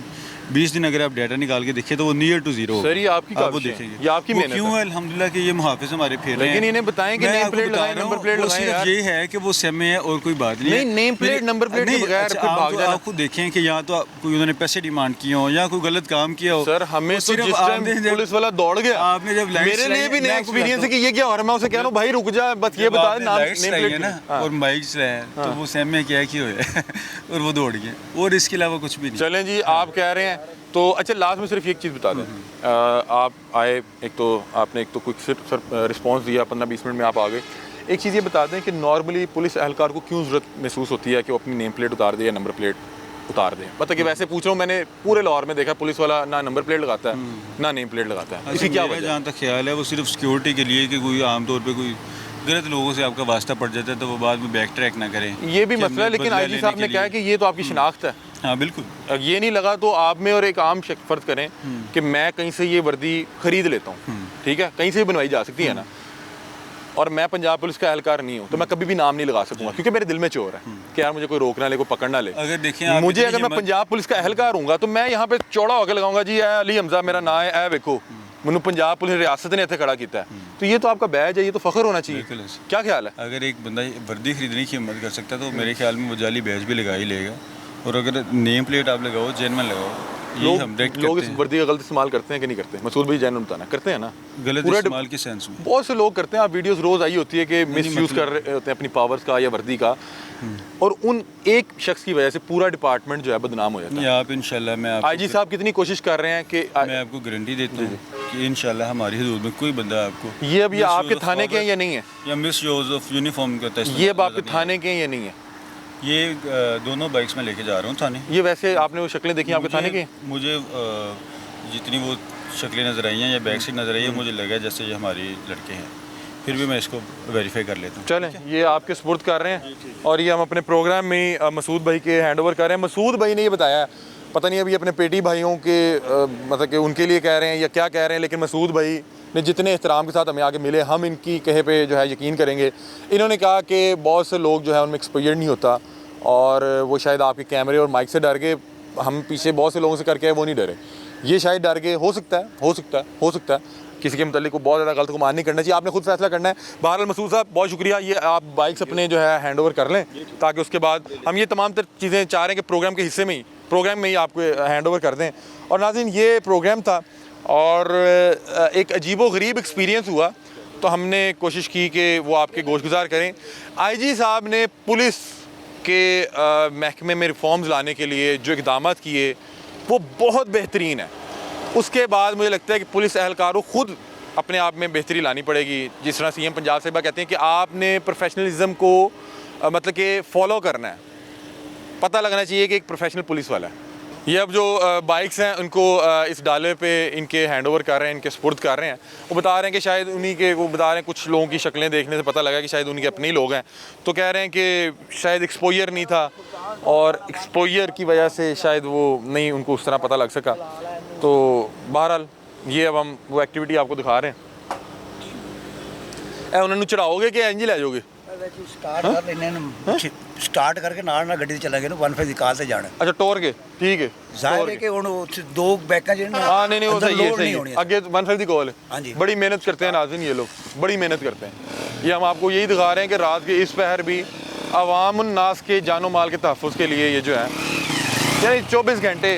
20 दिन अगर आप डाटा निकाल के देखिए तो वो नियर टू ज़ीरो। सर ये आपकी आप वो काविश है, देखेंगे ये आपकी वो मेहनत क्यों है। है। अल्हम्दुलिल्लाह कि ये मुहाफिज हमारे फेर रहे हैं। लेकिन इन्हें बताएं कि मैं नेम आपको प्लेट बता लगाएं, रहा हूँ, नंबर प्लेट वो लगाएं सिर्फ यार। ये है कि वो सेमे है और कोई बात नहीं है। नहीं, नेम प्लेट, नंबर प्लेट के नहीं, बगैर अच्छा, कोई आप भाग तो जाना। आप खुद देखें कि यहाँ तो कोई उन्होंने पैसे डिमांड किए हो या कोई गलत काम किया हो। सर हमें वो तो सिर्फ जिस टाइम आपने जब- पुलिस वाला दौड़ गया, आपने जब लाइट्स मेरे लिए लाई- भी मैं नया आपको एक्सपीरियंस है बताता कि ये क्या हो रहा है। मैं उसे कह रहा हूँ भाई रुक जा, बस ये जब बता आपने नाम लाइट्स नेम लाई है प्लेट ना हाँ। और माइक चलाए हैं, तो वो सेमे क्या किए हुए हैं और वो दौड़ गए, और इसके अलावा कुछ भी नहीं। चलें जी, आप कह रहे हैं तो अच्छा लास्ट में सिर्फ एक चीज़ बता दें। आप आए, एक तो आपने एक तो क्विक रिस्पांस दिया, 15-20 मिनट में आप आ गए। एक चीज़ ये बता दें कि नॉर्मली पुलिस एहलकार को क्यों ज़रूरत महसूस होती है कि वो अपनी नेम प्लेट उतार दे या नंबर प्लेट उतार दे। मतलब कि वैसे पूछ रहा हूँ, मैंने पूरे लाहौर में देखा पुलिस वाला ना नंबर प्लेट लगाता है ना नेम प्लेट लगाता है। इसकी क्या मेरा वजह? जहाँ तक ख्याल है वो सिर्फ सिक्योरिटी के लिए कि कोई आमतौर पे कोई गलत लोगों से आपका वास्ता पड़ जाता है तो वो बाद में बैक ट्रैक ना करें। ये भी कि मसला है, हमें लेकिन बदला आईजी लेने साहब के ने कहा लिए। कि ये तो आपकी शिनाख्त है। हाँ बिल्कुल। ये नहीं लगा तो आप में और एक आम शख्स फर्ज करें कि मैं कहीं से ये वर्दी खरीद लेता हूँ, ठीक है, कहीं से भी बनवाई जा सकती है ना, और मैं पंजाब पुलिस का एहलकार नहीं हूँ, तो मैं कभी भी नाम नहीं लगा सकूंगा क्योंकि मेरे दिल में चोर है कि यार मुझे कोई रोकना ले, कोई पकड़ना ले। अगर देखें आप मुझे इतनी अगर मैं हिम्मत- पंजाब पुलिस का एहलकार हूँगा तो मैं यहाँ पे चौड़ा होकर लगाऊंगा जी ए अली हमजा मेरा नाम है, ए वेखो मैनू पंजाब पुलिस रियासत ने इतने खड़ा किया है। तो ये तो आपका बैज है, ये तो फख्र होना चाहिए। बिल्कुल ऐसे। क्या ख्याल है? अगर एक बंदा वर्दी खरीदने की हिम्मत कर सकता है तो मेरे ख्याल में वो जाली बैच भी लगा ही लेगा। और अगर नेम प्लेट आप लगाओ, जेनवन लगाओ, ये हम डायरेक्ट लोग करते इस हैं। वर्दी का गलत इस्तेमाल करते हैं कि नहीं करते? मसूद भाई जैन बताना, करते हैं ना? गलत पूरा इस्तेमाल के सेंस में बहुत से लोग करते हैं। आप वीडियोस रोज आई होती है कि मिस यूज मतलब- कर रहे होते हैं अपनी पावर्स का या वर्दी का, और उन एक शख्स की वजह से पूरा डिपार्टमेंट जो है बदनाम हो जाता नहीं, है। आप इंशाल्लाह मैं आपको आईजी साहब कितनी कोशिश कर रहे हैं कि मैं आपको गारंटी देता हूँ कि इंशाल्लाह हमारी हदूद में कोई बंदा आपको ये अब ये misuse आपके of थाने के हैं power या नहीं है? या मिस यूज ऑफ यूनिफॉर्म करता है, ये अब आपके थाने के हैं या नहीं है? ये दोनों बाइक्स में लेके जा रहा हूँ थाने। ये वैसे आपने वो शक्लें देखी आपके थाने की? मुझे जितनी वो शक्लें नज़र आई हैं या बैक से नज़र आई है, मुझे लगा जैसे ये हमारी लड़के हैं, फिर भी मैं इसको वेरीफाई कर लेता हूँ। चलें, ये आपके सुपुर्द कर रहे हैं और ये हम अपने प्रोग्राम में ही मसूद भाई के हैंड ओवर कर रहे हैं। मसूद भाई ने ये बताया, पता नहीं अभी अपने पेटी भाइयों के मतलब कि उनके लिए कह रहे हैं या क्या कह रहे हैं, लेकिन मसूद भाई ने जितने एहतराम के साथ हमें आगे मिले, हम इनकी कहे पे जो है यकीन करेंगे। इन्होंने कहा कि बहुत से लोग जो है उनमें एक्सपोजर नहीं होता और वो शायद आपके कैमरे और माइक से डर गए। हम पीछे बहुत से लोगों से करके वो नहीं डरे, ये शायद डर गए। हो सकता है किसी के मतलब को बहुत ज़्यादा गलत गुमान नहीं करना चाहिए, आपने खुद फैसला करना है। बहरहाल मसूद साहब बहुत शुक्रिया, ये आप बाइक्स अपने जो है हैंड ओवर कर लें ताकि उसके बाद हम ये तमाम चीज़ें चाह रहे हैं कि प्रोग्राम के हिस्से में ही प्रोग्राम में ही आपको हैंड ओवर कर दें। और नाज़रीन ये प्रोग्राम था और एक अजीबो गरीब एक्सपीरियंस हुआ, तो हमने कोशिश की कि वो आपके गोशगुजार करें। आईजी साहब ने पुलिस के महकमे में रिफॉर्म्स लाने के लिए जो इक़दाम किए वो बहुत बेहतरीन है। उसके बाद मुझे लगता है कि पुलिस एहलकारों खुद अपने आप में बेहतरी लानी पड़ेगी। जिस तरह सीएम पंजाब साहिबा कहते हैं कि आपने प्रोफेशनलिज्म को मतलब कि फ़ॉलो करना है, पता लगना चाहिए कि एक प्रोफेशनल पुलिस वाला है। ये अब जो बाइक्स हैं उनको इस डाले पे इनके हैंड ओवर कर रहे हैं, इनके सुपुर्द कर रहे हैं। वो बता रहे हैं कि शायद उन्हीं के, वो बता रहे हैं कुछ लोगों की शक्लें देखने से पता लगा कि शायद उनके अपने ही लोग हैं, तो कह रहे हैं कि शायद एक्सपोजर नहीं था और एक्सपोजर की वजह से शायद वो नहीं उनको उस तरह पता लग सका। तो बहरहाल ये अब हम वो एक्टिविटी आपको दिखा रहे हैं। उन्होंने चढ़ाओगे कि इंज ले जाओगे? स्टार्ट कर लेने ना, स्टार्ट करके नाल ना गड्डी चला गए ना 1 फेज कार से जाना। अच्छा टोर के, ठीक है। जाहिर है कि हुण दो बैकां जेहड़े हाँ नहीं वो सही है, लोड सही नहीं है। होनी। आगे 1 दी कॉल है। हाँ जी। बड़ी मेहनत करते हैं नाज़रीन, ये लोग बड़ी मेहनत करते हैं। ये हम आपको यही दिखा रहे हैं कि रात के इस पहर भी अवाम नास के जानो माल के तहफ़्फ़ुज़ के लिए ये जो है यानी 24 घंटे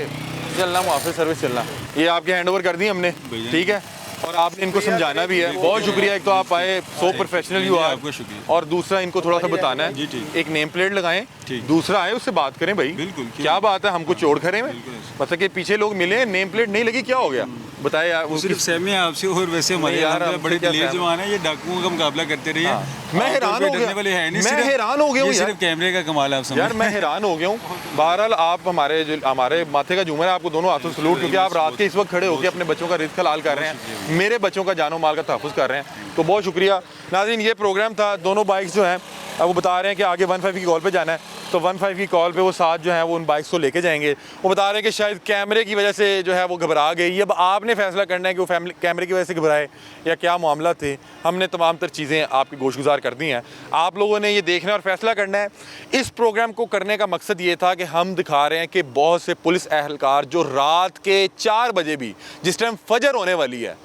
चलना, मुहाफ़िज़ सर्विस चलना। ये आपके हैंड ओवर कर दी हमने, ठीक है। और आपने इनको समझाना भी है। बहुत शुक्रिया, एक तो आप आए, सो प्रोफेशनल यू आर, आपका शुक्रिया। और दूसरा इनको थोड़ा सा बताना है। जी, ठीक। एक नेम प्लेट लगाएं, ठीक। दूसरा आए उससे बात करें भाई, बिल्कुल, क्यों? क्या बात है, हमको चोड़ खड़े में, मतलब कि पीछे लोग मिले, नेम प्लेट नहीं लगी, क्या हो गया बताए यार। वो सिर्फ सहमी है आपसे, और वैसे हमारे यार, यहाँ पे हमसे बड़े क्या दिलेर सहम? जवान है, ये डाकुओं का मुकाबला करते रहिए। मैं हैरान हो गया, वाले है नहीं, मैं हैरान हो गया हूँ ये यार। सिर्फ कैमरे का कमाल है, आप समझ यार मैं हैरान हो गया हूँ। बहरहाल आप हमारे माथे का झूमर है, आपको दोनों हाथों से सलूट, क्योंकि आप रात के इस वक्त खड़े होकर अपने बच्चों का रिस्क हलाल कर रहे हैं, मेरे बच्चों का जानो माल का तहफ़्फ़ुज़ कर रहे हैं, तो बहुत शुक्रिया। नाज़रीन, ये प्रोग्राम था, दोनों बाइक्स जो हैं अब वो बता रहे हैं कि आगे 15 की कॉल पे जाना है, तो 15 की कॉल पे वो साथ जो है वो उन बाइक्स को लेके जाएंगे। वो बता रहे हैं कि शायद कैमरे की वजह से जो है वो घबरा गई। अब आपने फैसला करना है कि वो कैमरे की वजह से घबराए या क्या मामला थे। हमने तमाम तर चीज़ें आपकी गोशगुजार कर दी हैं, आप लोगों ने ये देखना और फैसला करना है। इस प्रोग्राम को करने का मकसद ये था कि हम दिखा रहे हैं कि बहुत से पुलिस एहलकार जो रात के 4 बजे भी, जिस टाइम फजर होने वाली है,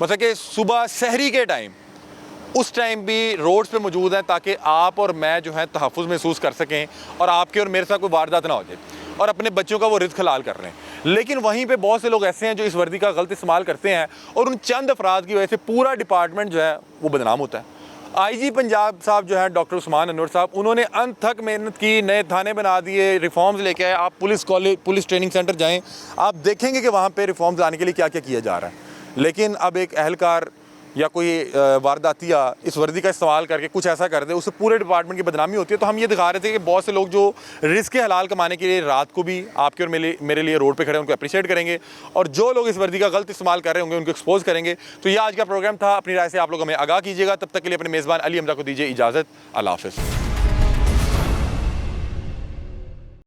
मतलब कि सुबह सहरी के टाइम, उस टाइम भी रोड्स पे मौजूद हैं, ताकि आप और मैं जो है तहफ़्फ़ुज़ महसूस कर सकें और आपके और मेरे साथ कोई वारदात ना हो जाए, और अपने बच्चों का वो रिज़्क़ हलाल कर रहे हैं। लेकिन वहीं पे बहुत से लोग ऐसे हैं जो इस वर्दी का गलत इस्तेमाल करते हैं, और उन चंद अफराद की वजह से पूरा डिपार्टमेंट जो है वो बदनाम होता है। IG पंजाब साहब जो है डॉक्टर उस्मान अनवर साहब, उन्होंने अंत तक मेहनत की, नए थाने बना दिए, रिफॉर्म्स लेके आए। आप police college, police training centre जाएँ, आप देखेंगे कि वहाँ पर रिफॉर्म्स लाने के लिए क्या क्या किया जा रहा है। लेकिन अब एक अहलकार या कोई वारदातिया इस वर्दी का इस्तेमाल करके कुछ ऐसा कर दे, उससे पूरे डिपार्टमेंट की बदनामी होती है। तो हम ये दिखा रहे थे कि बहुत से लोग जो रिस्क के हलाल कमाने के लिए रात को भी आपके और मेरे लिए रोड पे खड़े हैं, उनको अप्रिशिएट करेंगे, और जो लोग इस वर्दी का गलत इस्तेमाल कर रहे होंगे उनको एक्सपोज करेंगे। तो ये आज का प्रोग्राम था, अपनी राय से आप लोग हमें आगाह कीजिएगा। तब तक के लिए अपने मेज़बान अली हमजा को दीजिए इजाज़त। अल्लाह हाफ़िज़।